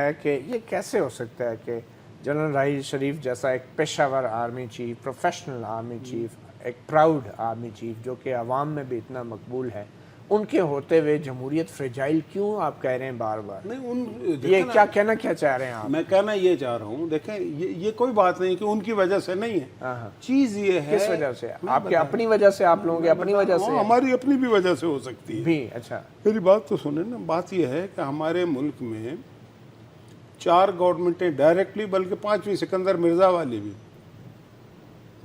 ہے کہ جنرل راحیل شریف جیسا ایک پیشہ ور army chief, professional army chief, ایک پراؤڈ آرمی چیف جو کہ عوام میں بھی اتنا مقبول ہے، ان کے ہوتے ہوئے جمہوریت فریجائل کیوں آپ کہہ رہے ہیں بار بار؟ نہیں، یہ کیا کہنا کیا چاہ رہے ہیں آپ؟ میں کہنا یہ چاہ رہا ہوں، دیکھیں یہ کوئی بات نہیں کہ ان کی وجہ سے نہیں ہے. چیز یہ ہے کس وجہ سے؟ آپ کے اپنی وجہ سے، آپ لوگوں کی اپنی وجہ سے؟ ہماری اپنی بھی وجہ سے ہو سکتی ہے بھی. اچھا، میری بات تو سنیں نا. بات یہ ہے کہ ہمارے ملک میں 4 گورنمنٹیں ڈائریکٹلی، بلکہ 5ویں سکندر مرزا والی بھی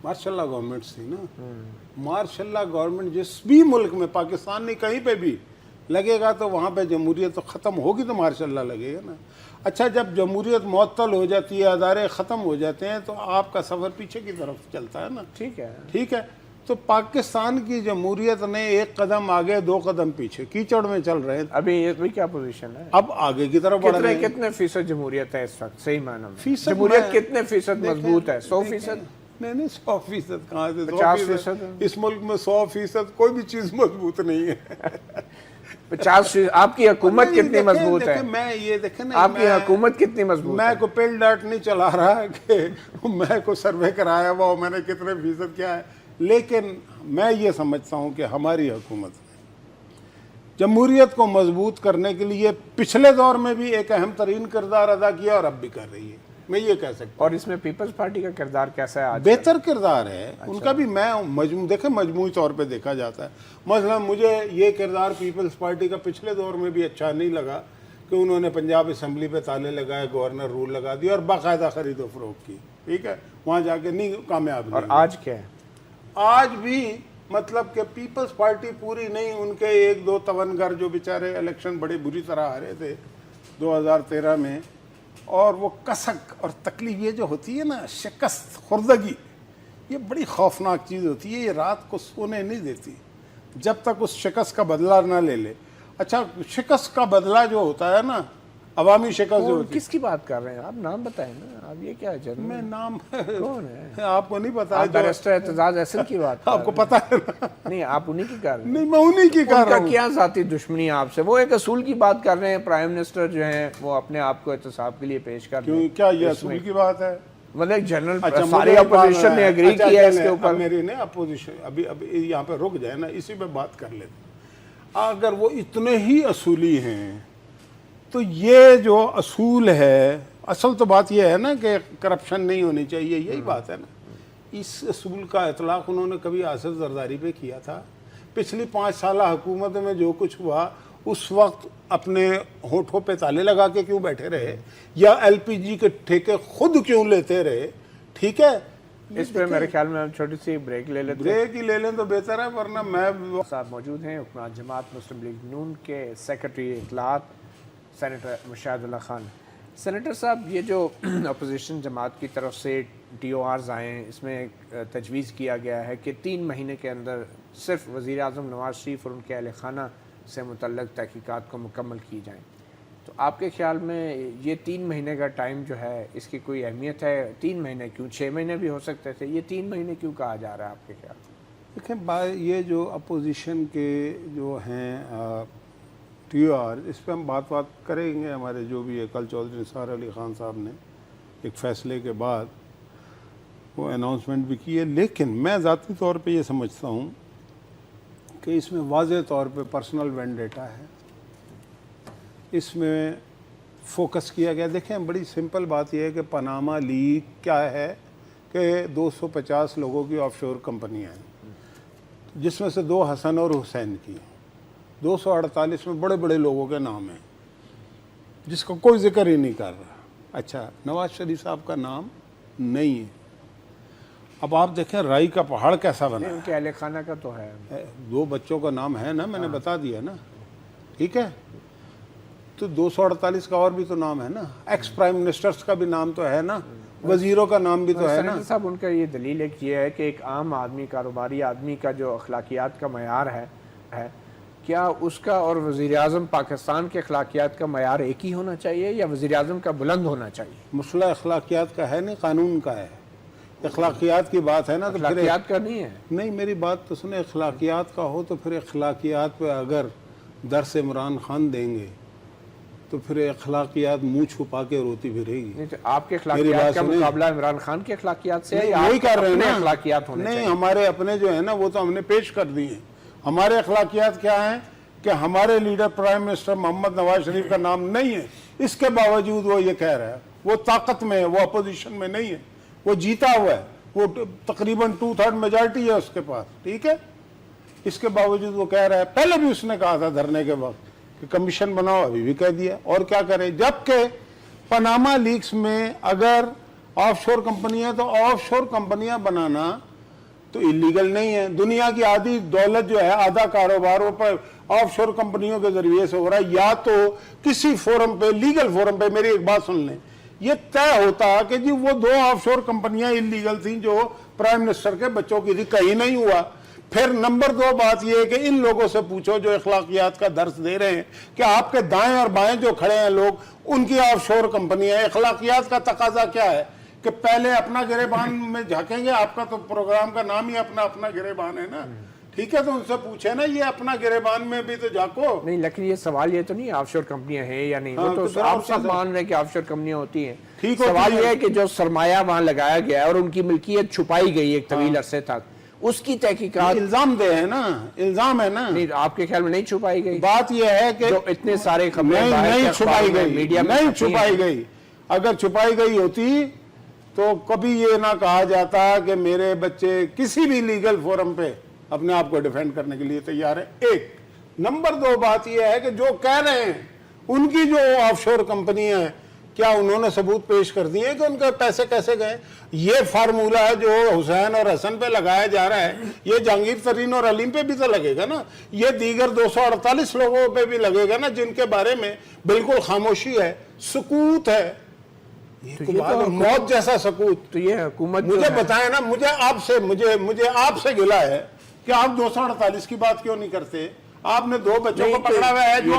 ماشاء اللہ گورنمنٹس تھی نا. ماشاء اللہ گورنمنٹ جس بھی ملک میں، پاکستان نہیں کہیں پہ بھی لگے گا تو وہاں پہ جمہوریت تو ختم ہوگی تو ماشاء اللہ لگے گا نا. اچھا، جب جمہوریت معطل ہو جاتی ہے، ادارے ختم ہو جاتے ہیں تو آپ کا سفر پیچھے کی طرف چلتا ہے نا. ٹھیک ہے. تو پاکستان کی جمہوریت نے 1 قدم آگے 2 قدم پیچھے کیچڑ میں چل رہے ہیں. ابھی کیا پوزیشن ہے؟ اب آگے کی طرف بڑھ رہے ہیں. کتنے فیصد جمہوریت ہے اس وقت صحیح معنی میں؟ جمہوریت کتنے فیصد مضبوط ہے؟ 100%؟ نہیں 100% کہاں سے؟ 50%؟ اس ملک میں 100% کوئی بھی چیز مضبوط نہیں ہے. 50%؟ آپ کی حکومت کتنی مضبوط ہے؟ میں یہ دیکھیں نا، آپ کی حکومت کتنی مضبوط ہے؟ میں کوئی پیل ڈاٹ نہیں چلا رہا کہ میں کوئی سروے کرایا ہوا میں نے کتنے فیصد کیا ہے. لیکن میں یہ سمجھتا ہوں کہ ہماری حکومت جمہوریت کو مضبوط کرنے کے لیے پچھلے دور میں بھی ایک اہم ترین کردار ادا کیا اور اب بھی کر رہی ہے. میں یہ کہہ سکتا ہوں. اور اس میں پیپلز پارٹی کا کردار کیسا ہے آج؟ بہتر کردار ہے ان کا بھی. میں دیکھیں مجموعی طور پہ دیکھا جاتا ہے. مثلا مجھے یہ کردار پیپلز پارٹی کا پچھلے دور میں بھی اچھا نہیں لگا کہ انہوں نے پنجاب اسمبلی پہ تالے لگائے، گورنر رول لگا دیا اور باقاعدہ خرید و فروخت کی. ٹھیک ہے، وہاں جا کے نہیں کامیاب. اور آج کیا ہے؟ آج بھی مطلب کہ پیپلز پارٹی پوری نہیں, ان کے ایک دو تونگر جو بیچارے الیکشن بڑی بری طرح ہارے تھے 2013 میں, اور وہ کسک اور تکلیف یہ جو ہوتی ہے نا, شکست خوردگی, یہ بڑی خوفناک چیز ہوتی ہے. یہ رات کو سونے نہیں دیتی جب تک اس شکست کا بدلہ نہ لے لے. اچھا, شکست کا بدلہ جو ہوتا ہے نا, عوامی شکست جو ہوتی ہے, کس کی بات کر رہے ہیں آپ؟ نام بتائیں نا. آپ یہ کیا ہے جنرل؟ میں نام کون ہے؟ آپ کو نہیں پتا؟ آپ بیرسٹر اعتزاز احسن کی بات آپ کو پتا ہے نا؟ نہیں, آپ انہی کی کر رہے ہیں. نہیں, میں انہی کی کر رہا ہوں. کیا ذاتی دشمنی آپ سے؟ وہ ایک اصول کی بات کر رہے ہیں. پرائم منسٹر جو ہیں وہ اپنے آپ کو احتساب کے لیے پیش کر رہے ہیں. کیا یہ اصول کی بات ہے؟ مطلب جنرل ساری اپوزیشن نے اگری کیا ہے اس کے اوپر. میری نہیں اپوزیشن, ابھی یہاں پہ رک جائے نا, اسی پہ بات کر لیتے. اگر وہ اتنے ہی اصولی ہیں تو یہ جو اصول ہے, اصل تو بات یہ ہے نا کہ کرپشن نہیں ہونی چاہیے, یہی بات ہے نا. اس اصول کا اطلاق انہوں نے کبھی آصف زرداری پہ کیا تھا؟ پچھلی 5 سالہ حکومت میں جو کچھ ہوا اس وقت اپنے ہونٹوں پہ تالے لگا کے کیوں بیٹھے رہے, یا ایل پی جی کے ٹھیکے خود کیوں لیتے رہے؟ ٹھیک ہے, اس پہ میرے خیال میں ہم چھوٹی سی بریک لے لیتے ہیں. بریک ہی لے لیں تو بہتر ہے, ورنہ میں صاحب موجود ہیں حکمران جماعت مسلم لیگ نون کے سیکرٹری اطلاعات سینیٹر مشاہد اللہ خان. سینیٹر صاحب, یہ جو اپوزیشن جماعت کی طرف سے ٹی او آرز آئے ہیں, اس میں تجویز کیا گیا ہے کہ 3 مہینے کے اندر صرف وزیر اعظم نواز شریف اور ان کے اہل خانہ سے متعلق تحقیقات کو مکمل کی جائیں. تو آپ کے خیال میں یہ 3 مہینے کا ٹائم جو ہے اس کی کوئی اہمیت ہے؟ 3 مہینے کیوں؟ 6 مہینے بھی ہو سکتے تھے. یہ 3 مہینے کیوں کہا جا رہا ہے آپ کے خیال میں؟ دیکھیں, یہ جو اپوزیشن کے جو ہیں ٹی او آر, اس پہ ہم بات کریں گے. ہمارے جو بھی ہے, کل چودھری نثار علی خان صاحب نے ایک فیصلے کے بعد وہ اناؤنسمنٹ بھی کی ہے, لیکن میں ذاتی طور پہ یہ سمجھتا ہوں کہ اس میں واضح طور پہ پرسنل وینڈیٹا ہے, اس میں فوکس کیا گیا. دیکھیں, بڑی سمپل بات یہ ہے کہ پاناما لیگ کیا ہے کہ 250 لوگوں کی آف شور کمپنیاں ہیں, جس میں سے 2 حسن اور حسین کی ہیں. 248 میں بڑے بڑے لوگوں کے نام ہیں جس کا کوئی ذکر ہی نہیں کر رہا. اچھا, نواز شریف صاحب کا نام نہیں ہے. اب آپ دیکھیں رائی کا پہاڑ کیسا بنا ہے. ان کے اہل خانہ کا تو ہے, 2 بچوں کا نام ہے نا, میں نے بتا دیا نا. ٹھیک ہے, تو 248 کا اور بھی تو نام ہے نا. ایکس پرائم منسٹرز کا بھی نام تو ہے نا, وزیروں کا نام بھی تو ہے نا. سینیٹر صاحب, ان کا یہ دلیل ایک یہ ہے کہ ایک عام آدمی, کاروباری آدمی کا جو اخلاقیات کا معیار ہے, کیا اس کا اور وزیر اعظم پاکستان کے اخلاقیات کا معیار ایک ہی ہونا چاہیے یا وزیر اعظم کا بلند ہونا چاہیے؟ مسئلہ اخلاقیات کا ہے نہیں, قانون کا ہے. اخلاقیات کی بات ہے نا, تو پھر اخلاقیات کا نہیں ہے. نہیں, میری بات تو سنیں, اخلاقیات کا ہو تو پھر اخلاقیات پہ اگر درس عمران خان دیں گے تو پھر اخلاقیات منہ چھپا کے روتی پھرے گی. نہیں, تو آپ کے اخلاقیات کا مقابلہ عمران خان کے اخلاقیات سے ہے یا وہی کر رہے ہیں نا اخلاقیات ہونے چاہیے؟ نہیں, ہمارے اپنے جو ہیں نا وہ تو ہم نے پیش کر دی ہیں. ہمارے اخلاقیات کیا ہیں کہ ہمارے لیڈر پرائم منسٹر محمد نواز شریف کا نام نہیں ہے, اس کے باوجود وہ یہ کہہ رہا ہے. وہ طاقت میں ہے, وہ اپوزیشن میں نہیں ہے, وہ جیتا ہوا ہے, وہ تقریباً 2/3 میجارٹی ہے اس کے پاس. ٹھیک ہے, اس کے باوجود وہ کہہ رہا ہے. پہلے بھی اس نے کہا تھا دھرنے کے وقت کہ کمیشن بناؤ, ابھی بھی کہہ دیا. اور کیا کرے, جبکہ پاناما لیکس میں اگر آف شور کمپنیاں, تو آف شور کمپنیاں بنانا تو اللیگل نہیں ہے. دنیا کی آدھی دولت جو ہے, آدھا کاروباروں پر آف شور کمپنیوں کے ذریعے سے ہو رہا ہے. یا تو کسی فورم پہ, لیگل فورم پہ, میری ایک بات سن لیں, یہ طے ہوتا کہ جی وہ 2 آف شور کمپنیاں اللیگل تھیں جو پرائم منسٹر کے بچوں کی تھی, کہیں نہیں ہوا. پھر نمبر 2 بات یہ ہے کہ ان لوگوں سے پوچھو جو اخلاقیات کا درس دے رہے ہیں کہ آپ کے دائیں اور بائیں جو کھڑے ہیں لوگ, ان کی آف شور کمپنیاں. اخلاقیات کا تقاضا کیا ہے کہ پہلے اپنا گریبان میں جھانکیں گے. آپ کا تو پروگرام کا نام ہی اپنا گریبان ہے نا. ٹھیک ہے, تو ان سے پوچھے نا, یہ اپنا گریبان میں بھی تو جھانکو. نہیں, لیکن یہ سوال یہ تو نہیں آف شور کمپنیاں ہیں یا نہیں, وہ تو آپ سب مان رہے ہیں کہ آف شور کمپنیاں ہوتی ہیں. سوال یہ ہے کہ جو سرمایہ وہاں لگایا گیا ہے اور ان کی ملکیت چھپائی گئی ایک طویل عرصے تک, اس کی تحقیقات. الزام دے ہے نا, الزام ہے نا. نہیں, آپ کے خیال میں نہیں چھپائی گئی؟ بات یہ ہے کہ جو اتنے سارے خبریں نہیں چھپائی گئی, نہیں چھپائی گئی. اگر چھپائی گئی ہوتی تو کبھی یہ نہ کہا جاتا کہ میرے بچے کسی بھی لیگل فورم پہ اپنے آپ کو ڈیفینڈ کرنے کے لیے تیار ہے. ایک نمبر 2 بات یہ ہے کہ جو کہہ رہے ہیں ان کی جو آف شور کمپنیاں ہیں کیا انہوں نے ثبوت پیش کر دیے کہ ان کے پیسے کیسے گئے؟ یہ فارمولہ جو حسین اور حسن پہ لگایا جا رہا ہے یہ جہانگیر ترین اور علیم پہ بھی تو لگے گا نا، یہ دیگر 248 لوگوں پہ بھی لگے گا نا جن کے بارے میں بالکل خاموشی ہے، سکوت ہے، موت جیسا سکوت۔ تو یہ حکومت مجھے بتائیں نا، مجھے آپ سے گلہ ہے کہ آپ 248 کی بات کیوں نہیں کرتے؟ آپ نے 2 بچوں کو پکڑا ہوا ہے جو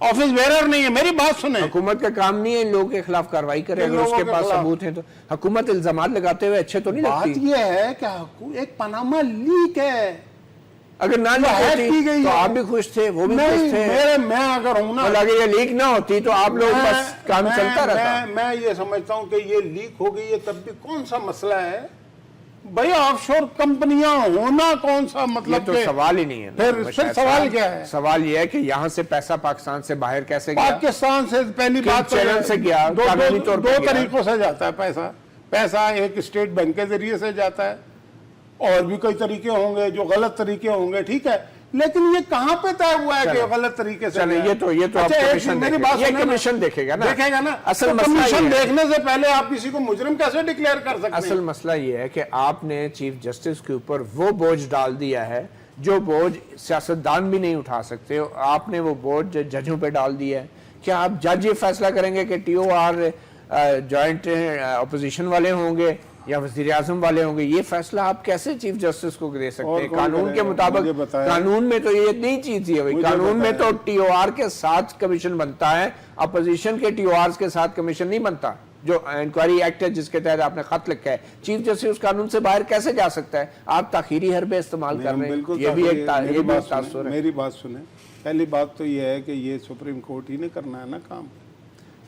آفس بیرر نہیں ہے۔ میری بات سنیں، حکومت کا کام نہیں ہے ان لوگوں کے خلاف کارروائی کرے، اگر اس کے پاس ثبوت ہیں تو حکومت الزامات لگاتے ہوئے اچھے تو نہیں لگتی۔ بات یہ ہے کہ ایک پاناما لیک ہے، اگر نہ ہوتی تو آپ بھی خوش تھے، وہ بھی خوش تھے۔ میں اگر ہوں نا، اگر یہ لیک نہ ہوتی تو آپ لوگ بس کام چلتا رہتا۔ میں یہ سمجھتا ہوں کہ یہ لیک ہو گئی ہے تب بھی کون سا مسئلہ ہے بھئی؟ آف شور کمپنیاں ہونا کون سا مطلب؟ یہ تو سوال ہی نہیں ہے۔ پھر سوال کیا ہے؟ سوال یہ ہے کہ یہاں سے پیسہ پاکستان سے باہر کیسے گیا؟ پاکستان سے پہلی بات چینل سے گیا، قانونی طور دو طریقوں سے جاتا ہے پیسہ ایک اسٹیٹ بینک کے ذریعے سے جاتا ہے، اور بھی کئی طریقے ہوں گے جو غلط طریقے ہوں گے، ٹھیک ہے، لیکن یہ کہاں پہ طے ہوا ہے کہ غلط طریقے سے؟ یہ تو کمیشن دیکھے گا نا۔ اصل کمیشن دیکھنے سے پہلے آپ کسی کو مجرم کیسے ڈکلیئر کر سکتے ہیں؟ اصل مسئلہ یہ ہے کہ آپ نے چیف جسٹس کے اوپر وہ بوجھ ڈال دیا ہے جو بوجھ سیاستدان بھی نہیں اٹھا سکتے، آپ نے وہ بوجھ ججوں پہ ڈال دیا ہے۔ کیا آپ جج یہ فیصلہ کریں گے کہ T O R joint opposition والے ہوں گے یا وزیر اعظم والے ہوں گے؟ یہ فیصلہ آپ کیسے چیف جسٹس کو دے سکتے ہیں؟ قانون کے مطابق، قانون میں تو یہ نئی چیز ہے، قانون میں تو ٹی او آر کے ساتھ کمیشن بنتا ہے، اپوزیشن کے ٹی او آر کے ساتھ کمیشن نہیں بنتا۔ جو انکوائری ایکٹ ہے جس کے تحت آپ نے خط لکھا ہے، چیف جسٹس اس قانون سے باہر کیسے جا سکتا ہے؟ آپ تاخیری حربے استعمال کر رہے ہیں، یہ بھی ایک تاثر ہے۔ میری بات سنیں، پہلی بات تو یہ ہے کہ یہ سپریم کورٹ ہی نے کرنا ہے نا کام۔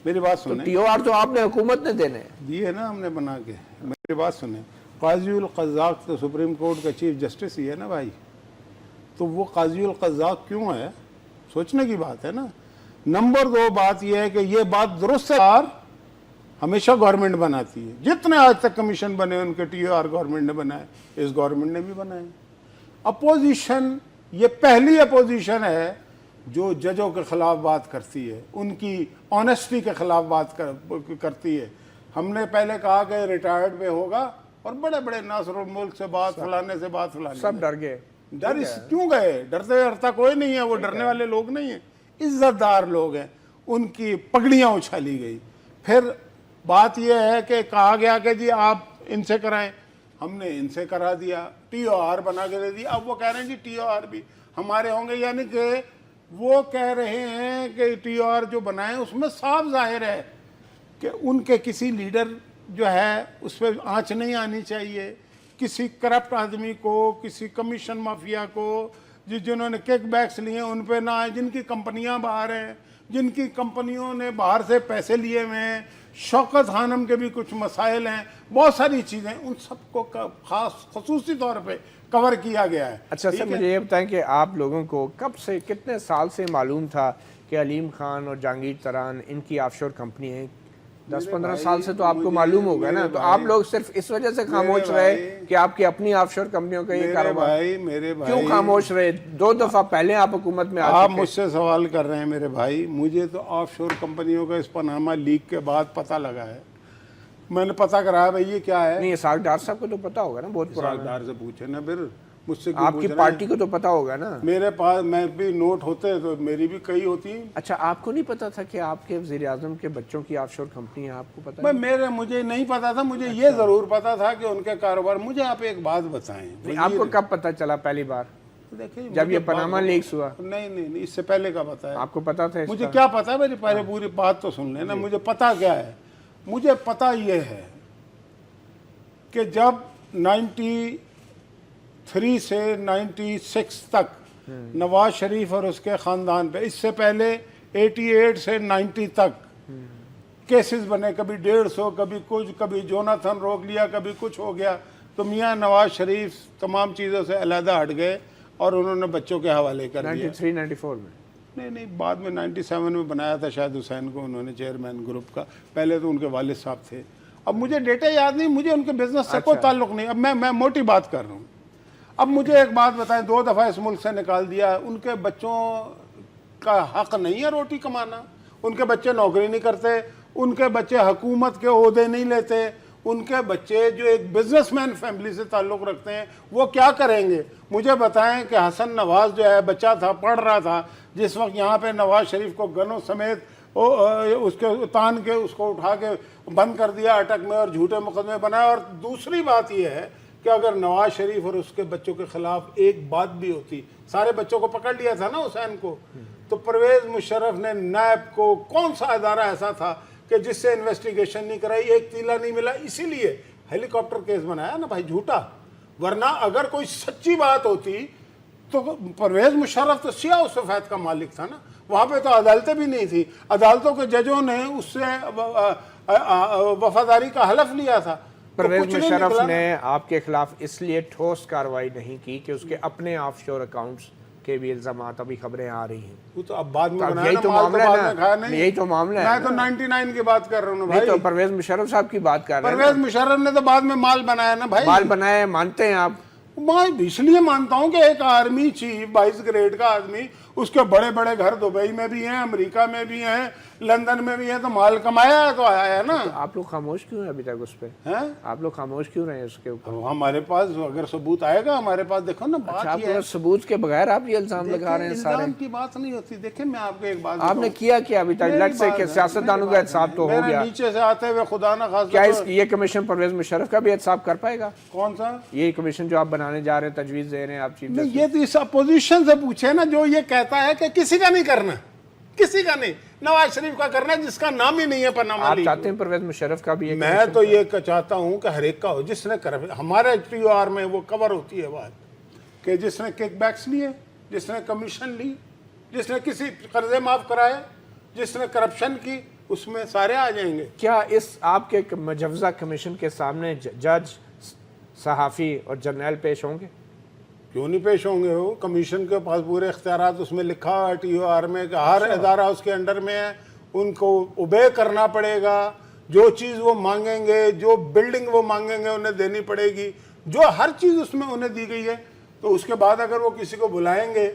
میری بات سنیں، ٹی او آر تو آپ نے حکومت نے دینے دیے نا ہم نے بنا کے۔ میری بات سنیں، قاضی القضاق تو سپریم کورٹ کا چیف جسٹس ہی ہے نا بھائی، تو وہ قاضی القضاق کیوں ہے؟ سوچنے کی بات ہے نا۔ نمبر 2 بات یہ ہے کہ یہ بات درست ہے، ہمیشہ گورنمنٹ بناتی ہے، جتنے آج تک کمیشن بنے ان کے ٹی او آر گورنمنٹ نے بنائے، اس گورنمنٹ نے بھی بنائے۔ اپوزیشن یہ پہلی اپوزیشن ہے جو ججوں کے خلاف بات کرتی ہے، ان کی آنیسٹی کے خلاف بات کرتی ہے۔ ہم نے پہلے کہا کہ ریٹائرڈ پہ ہوگا، اور بڑے بڑے ناصر الملک سے بات، فلانے سے بات، فلانے سب ڈر گئے۔ ڈر کیوں گئے؟ ڈرتا کوئی نہیں ہے، وہ ڈرنے والے لوگ نہیں ہیں، عزت دار لوگ ہیں، ان کی پگڑیاں اچھالی گئی۔ پھر بات یہ ہے کہ کہا گیا کہ جی آپ ان سے کرائیں، ہم نے ان سے کرا دیا، ٹی او آر بنا کے دے دیا۔ اب وہ کہہ رہے ہیں جی ٹی او آر بھی ہمارے ہوں گے، یعنی کہ وہ کہہ رہے ہیں کہ ٹی او آر جو بنائیں اس میں صاف ظاہر ہے کہ ان کے کسی لیڈر جو ہے اس پہ آنچ نہیں آنی چاہیے، کسی کرپٹ آدمی کو، کسی کمیشن مافیا کو، جنہوں نے کیک بیکس لیے ان پہ نہ آئے، جن کی کمپنیاں باہر ہیں، جن کی کمپنیوں نے باہر سے پیسے لیے ہوئے ہیں، شوکت خانم کے بھی کچھ مسائل ہیں، بہت ساری چیزیں، ان سب کو خصوصی طور پہ کور کیا گیا ہے۔ اچھا سر، مجھے یہ بتائیں کہ آپ لوگوں کو کب سے، کتنے سال سے معلوم تھا کہ علیم خان اور جہانگیر تران ان کی آف شور کمپنی ہے؟ 10-15 سال سے تو آپ کو معلوم ہوگا نا، تو آپ لوگ صرف اس وجہ سے خاموش رہے کہ آپ کی اپنی آف شور کمپنیوں کا یہ کاروبار؟ میرے بھائی کیوں خاموش رہے؟ 2 دفعہ پہلے آپ حکومت میں آپ مجھ سے سوال کر رہے ہیں میرے بھائی، مجھے تو آف شور کمپنیوں کا اس پاناما لیک کے بعد پتہ لگا ہے، میں نے پتہ کرایا بھائی یہ کیا ہے۔ نہیں، اسحاق ڈار صاحب کو تو پتا ہوگا نا، بہت پرانا، ڈار سے پوچھے نا، پھر مجھ سے آپ کی پارٹی کو تو پتا ہوگا نا۔ میرے پاس میں بھی نوٹ ہوتے تو میری بھی کئی ہوتی ہیں۔ اچھا، آپ کو نہیں پتا تھا کہ آپ کے وزیر اعظم کے بچوں کی آف شور کمپنی ہے؟ آپ کو پتا ہے؟ مجھے نہیں پتا تھا، مجھے یہ ضرور پتا تھا کہ ان کے کاروبار۔ مجھے آپ ایک بات بتائیں، آپ کو کب پتا چلا پہلی بار؟ جب یہ پاناما لیکس ہوا؟ نہیں، اس سے پہلے کا پتا ہے۔ آپ کو پتا تھا؟ مجھے کیا پتا ہے، میری پہلے پوری بات تو سن لینا۔ مجھے پتا کیا ہے، مجھے پتا یہ ہے کہ جب 93 سے 96 تک نواز شریف اور اس کے خاندان پہ، اس سے پہلے 88 سے 90 تک کیسز بنے، کبھی 150، کبھی کچھ، کبھی جوناتھن روک لیا، کبھی کچھ ہو گیا، تو میاں نواز شریف تمام چیزوں سے علیحدہ ہٹ گئے اور انہوں نے بچوں کے حوالے کر دیا۔ 93-94 میں؟ نہیں، بعد میں 97 میں بنایا تھا شاہد حسین کو انہوں نے چیئرمین گروپ کا، پہلے تو ان کے والد صاحب تھے۔ اب مجھے ڈیٹا یاد نہیں، مجھے ان کے بزنس سے کوئی تعلق نہیں۔ اب میں موٹی بات کر رہا ہوں۔ اب مجھے ایک بات بتائیں، 2 دفعہ اس ملک سے نکال دیا، ان کے بچوں کا حق نہیں ہے روٹی کمانا؟ ان کے بچے نوکری نہیں کرتے، ان کے بچے حکومت کے عہدے نہیں لیتے، ان کے بچے جو ایک بزنس مین فیملی سے تعلق رکھتے ہیں وہ کیا کریں گے؟ مجھے بتائیں کہ حسن نواز جو ہے بچہ تھا، پڑھ رہا تھا، جس وقت یہاں پہ نواز شریف کو گنوں سمیت اس کے تان کے اس کو اٹھا کے بند کر دیا اٹک میں اور جھوٹے مقدمے بنائے. اور دوسری بات یہ ہے کہ اگر نواز شریف اور اس کے بچوں کے خلاف ایک بات بھی ہوتی، سارے بچوں کو پکڑ لیا تھا نا حسین کو، تو پرویز مشرف نے نیب کو، کون سا ادارہ ایسا تھا کہ جس سے انویسٹیگیشن نہیں کرائی، ایک تیلا نہیں ملا، اسی لیے ہیلی کاپٹر کیس بنایا نا بھائی، جھوٹا. ورنہ اگر کوئی سچی بات ہوتی تو پرویز مشرف تو سیاہ و سفید کا مالک تھا نا، وہاں پہ تو عدالتیں بھی نہیں تھی، عدالتوں کے ججوں نے اس سے وفاداری کا حلف لیا تھا. پرویز مشرف نے آپ کے خلاف اس لیے ٹھوس کارروائی نہیں کی کہ اس کے اپنے آف شور اکاؤنٹس کے بھی الزامات، ابھی خبریں آ رہی ہیں. وہ تو اب بعد میں بنایا یہی نا، تو مال معاملہ بعد ہے میں کھایا نا، نہیں. یہی تو معاملہ ہے. میں تو 99 کی بات کر رہا ہوں بھائی. تو پرویز مشرف صاحب کی بات کر رہے ہیں. پرویز مشرف نے تو بعد میں مال بنایا نا بھائی. مال بنایا مانتے ہیں آپ؟ میں اس لیے مانتا ہوں کہ ایک آرمی چیف 22 گریڈ کا آدمی، اس کے بڑے بڑے گھر دبئی میں بھی ہیں، امریکہ میں بھی ہیں، لندن میں بھی ہیں، تو مال کمایا ہے تو آیا ہے نا. آپ لوگ خاموش کیوں ہیں ابھی تک اس پہ؟ آپ لوگ خاموش کیوں رہے ہیں اس کے اوپر؟ ہمارے پاس اگر ثبوت آئے گا ہمارے پاس، دیکھو نا بات آپ یہ ہے. لوگ ثبوت کے بغیر آپ یہ الزام لگا رہے ہیں سارے؟ الزام کی بات نہیں ہوتی. دیکھیں میں آپ کو ایک بات آپ نے کیا کیا ابھی تک؟ لٹ سے کہ سیاستدانوں کا احتساب تو ہو گیا، نیچے سے آتے ہوئے خدا نہ خاص. کیا یہ کمیشن پرویز مشرف کا بھی احتساب کر پائے گا؟ کون سا یہ کمیشن جو آپ بنانے جا رہے ہیں، تجویز دے رہے ہیں آپ چیف نہیں، یہ تو اس اپوزیشن سے پوچھے نا، جو یہ کہتا ہے کہ کسی کا نہیں کرنا، کسی کا نہیں، نواز شریف کا کرنا ہے جس کا نام ہی نہیں ہے پاناما آپ لیک. چاہتے ہیں پرویز مشرف کا بھی ایک؟ میں تو یہ چاہتا ہوں کہ ہر ایک کا ہو، جس نے ہمارے ٹی او آر میں وہ کور ہوتی ہے بات کہ جس نے کک بیکس لیے، جس نے کمیشن لی، جس نے کسی قرضے معاف کرائے، جس نے کرپشن کی، اس میں سارے آ جائیں گے. کیا اس آپ کے مجوزہ کمیشن کے سامنے جج، صحافی اور جرنیل پیش ہوں گے؟ کیوں نہیں پیش ہوں گے؟ وہ کمیشن کے پاس پورے اختیارات اس میں لکھا ہوا ہے ٹی او آر میں کہ ہر ادارہ اس کے انڈر میں ہے، ان کو اوبے کرنا پڑے گا، جو چیز وہ مانگیں گے، جو بلڈنگ وہ مانگیں گے انہیں دینی پڑے گی، جو ہر چیز اس میں انہیں دی گئی ہے. تو اس کے بعد اگر وہ کسی کو بلائیں گے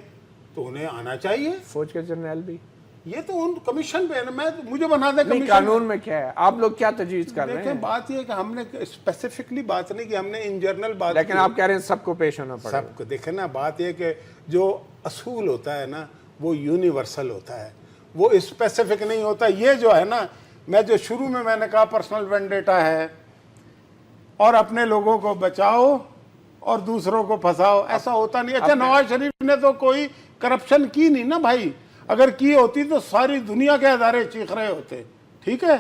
تو انہیں آنا چاہیے. فوج کے جرنیل بھی؟ یہ تو ان کمیشن پہ ہے نا. مجھے بنا دے کمیشن. قانون میں کیا ہے؟ آپ لوگ کیا تجویز کر رہے ہیں؟ دیکھیں بات یہ ہے کہ ہم نے اسپیسیفکلی بات نہیں کی، ہم نے ان جرنل بات کی. لیکن آپ کہہ رہے ہیں سب کو پیش ہونا پڑے گا. سب کو. دیکھیں نا بات یہ کہ جو اصول ہوتا ہے نا وہ یونیورسل ہوتا ہے، وہ اسپیسیفک نہیں ہوتا. یہ جو ہے نا، میں جو شروع میں نے کہا پرسنل وینڈیٹا ہے اور اپنے لوگوں کو بچاؤ اور دوسروں کو پھنساؤ، ایسا ہوتا نہیں. اچھا نواز شریف نے تو کوئی کرپشن کی نہیں نا بھائی، اگر کی ہوتی تو ساری دنیا کے ادارے چیخ رہے ہوتے. ٹھیک ہے،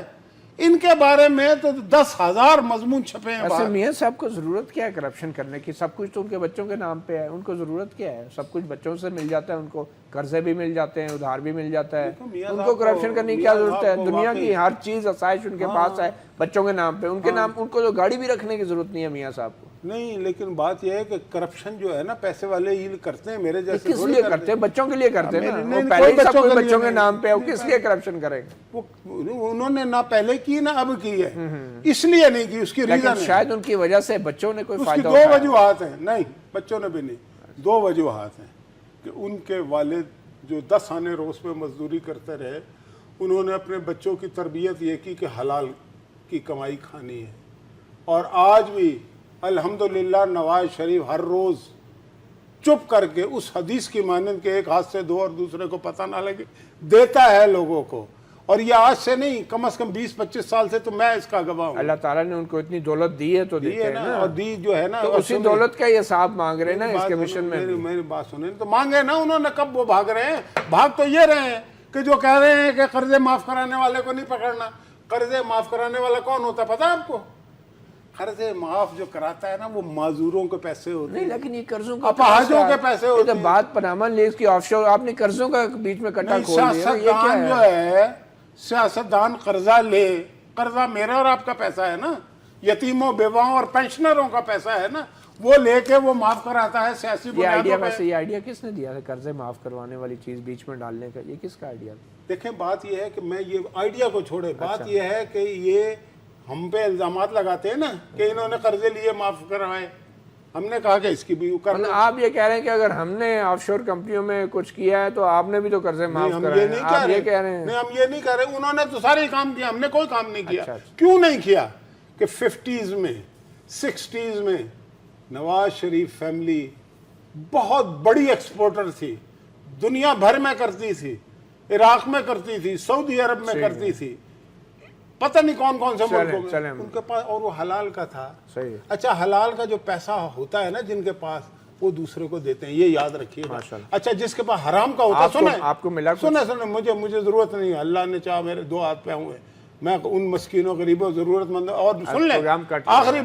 ان کے بارے میں تو 10,000 مضمون چھپے ہیں. ایسے میاں صاحب کو ضرورت کیا ہے کرپشن کرنے کی؟ سب کچھ تو ان کے بچوں کے نام پہ ہے، ان کو ضرورت کیا ہے؟ سب کچھ بچوں سے مل جاتا ہے، ان کو قرضے بھی مل جاتے ہیں، ادھار بھی مل جاتا ہے. ان کو کرپشن کرنے کی کیا ضرورت ہے؟ دنیا کی ہر چیز آسائش ان کے پاس ہے بچوں کے نام پہ. ان کے نام، ان کو تو گاڑی بھی رکھنے کی ضرورت نہیں ہے میاں صاحب کو. نہیں، لیکن بات یہ ہے کہ کرپشن جو ہے نا پیسے والے یہ کرتے ہیں، میرے جیسے کس لیے کرتے ہیں؟ بچوں کے لیے کرتے ہیں نا. نہیں، پہلے ہی سب بچوں کچھ کے بچوں لیے کے نام پہ ہے، وہ کس لیے کرپشن کریں گے؟ انہوں نے نہ پہلے کی نہ اب کی ہے، اس لیے نہیں کی. اس کی ریزن لیکن شاید ان کی وجہ سے بچوں نے کوئی اس کی فائدہ 2 وجوہات ہیں. نہیں، بچوں نے بھی نہیں. 2 وجوہات ہیں کہ ان کے والد جو 10 آنے روز پہ مزدوری کرتے رہے، انہوں نے اپنے بچوں کی تربیت یہ کی کہ حلال کی کمائی کھانی ہے. اور آج بھی الحمدللہ نواز شریف ہر روز چپ کر کے اس حدیث کی مانند کے ایک ہاتھ سے دو اور دوسرے کو پتہ نہ لگے دیتا ہے لوگوں کو. اور یہ آج سے نہیں، کم از کم 20-25 سال سے تو میں اس کا گواہ ہوں. اللہ تعالیٰ نے ان کو اتنی دولت دی ہے تو دیتے ہیں نا. اور دی جو ہے نا، تو اسی دولت کا یہ حساب مانگ رہے ہیں نا اس کمیشن میں. میری بات سنیں تو مانگے نا انہوں نے. کب وہ بھاگ رہے ہیں؟ بھاگ تو یہ رہے ہیں کہ جو کہہ رہے ہیں کہ قرضے معاف کرانے والے کو نہیں پکڑنا. قرضے معاف کرانے والا کون ہوتا ہے پتہ ہے آپ کو؟ قرضے معاف جو کراتا ہے نا وہ معذوروں کے پیسے ہوتے ہیں. نہیں، لیکن یہ قرضوں کا اپاہجوں کے پیسے ہوتے ہیں. بات پاناما لیکس کی آف شور، آپ نے قرضوں کا بیچ میں کٹا کھول دیا. سیاستدان جو ہے، سیاستدان قرضہ لے، قرضہ میرا اور آپ کا پیسہ ہے نا، یتیموں، بیواؤں اور پینشنروں کا پیسہ ہے نا، وہ لے کے وہ معاف کراتا ہے سیاسی بنیادوں پہ. یہ آئیڈیا کس نے دیا تھا قرضے معاف کروانے والی چیز بیچ میں ڈالنے کا؟ یہ کس کا آئیڈیا تھا؟ دیکھیں بات یہ ہے کہ میں یہ آئیڈیا کو چھوڑے، بات یہ ہے کہ یہ ہم پہ الزامات لگاتے ہیں نا کہ انہوں نے قرضے لیے معاف کروائے. ہم نے کہا کہ اس کی بھی کر مطلب آپ یہ کہہ رہے ہیں کہ اگر ہم نے آف شور کمپنیوں میں کچھ کیا ہے تو آپ نے بھی تو قرضے معاف ہم کرائے یہ ہیں، نہیں آپ یہ کہہ رہے ہیں؟ نہیں، ہم یہ نہیں کہہ رہے، انہوں نے تو سارے کام کیا، ہم نے کوئی کام نہیں کیا۔ اچھا۔ کیوں نہیں کیا کہ 50s میں 60s میں نواز شریف فیملی بہت بڑی ایکسپورٹر تھی، دنیا بھر میں کرتی تھی، عراق میں کرتی تھی، سعودی عرب میں کرتی تھی، پتہ نہیں کون کون سے ملکوں میں ان کے پاس، اور وہ حلال کا تھا۔ صحیح۔ اچھا حلال کا جو پیسہ ہوتا ہے نا جن کے پاس، وہ دوسرے کو دیتے ہیں، یہ یاد رکھیے گا۔ اچھا جس کے پاس حرام کا ہوتا ہے، آپ کو ملا کچھ؟ سنیں مجھے ضرورت نہیں ہے، اللہ نے چاہا میرے 2 ہاتھ پہ ہوئے، میں ان مسکینوں غریبوں ضرورت مند، اور سن لیں آخری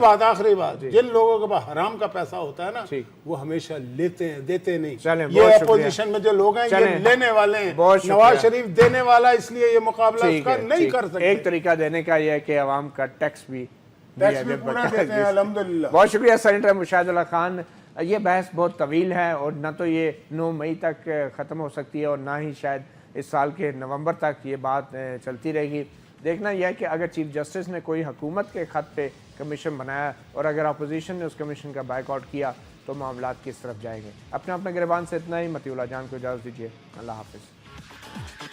بات، جن لوگوں کے پاس حرام کا پیسہ ہوتا ہے نا وہ ہمیشہ لیتے ہیں، دیتے نہیں۔ یہ اپوزیشن میں جو لوگ ہیں یہ لینے والے ہیں، نواز شریف دینے والا، اس لیے یہ مقابلہ اس کا نہیں کر سکتے۔ ایک طریقہ دینے کا یہ ہے کہ عوام کا ٹیکس بھی پورا دیتے ہیں الحمدللہ۔ بہت شکریہ سینیٹر مشاہد اللہ خان۔ یہ بحث بہت طویل ہے اور نہ تو یہ 9 مئی تک ختم ہو سکتی ہے اور نہ ہی شاید اس سال کے نومبر تک یہ بات چلتی رہے گی۔ دیکھنا یہ ہے کہ اگر چیف جسٹس نے کوئی حکومت کے خط پہ کمیشن بنایا اور اگر اپوزیشن نے اس کمیشن کا بائیک آؤٹ کیا تو معاملات کس طرف جائیں گے۔ اپنے گریبان سے اتنا ہی، مطیع اللہ جان کو اجازت دیجیے، اللہ حافظ۔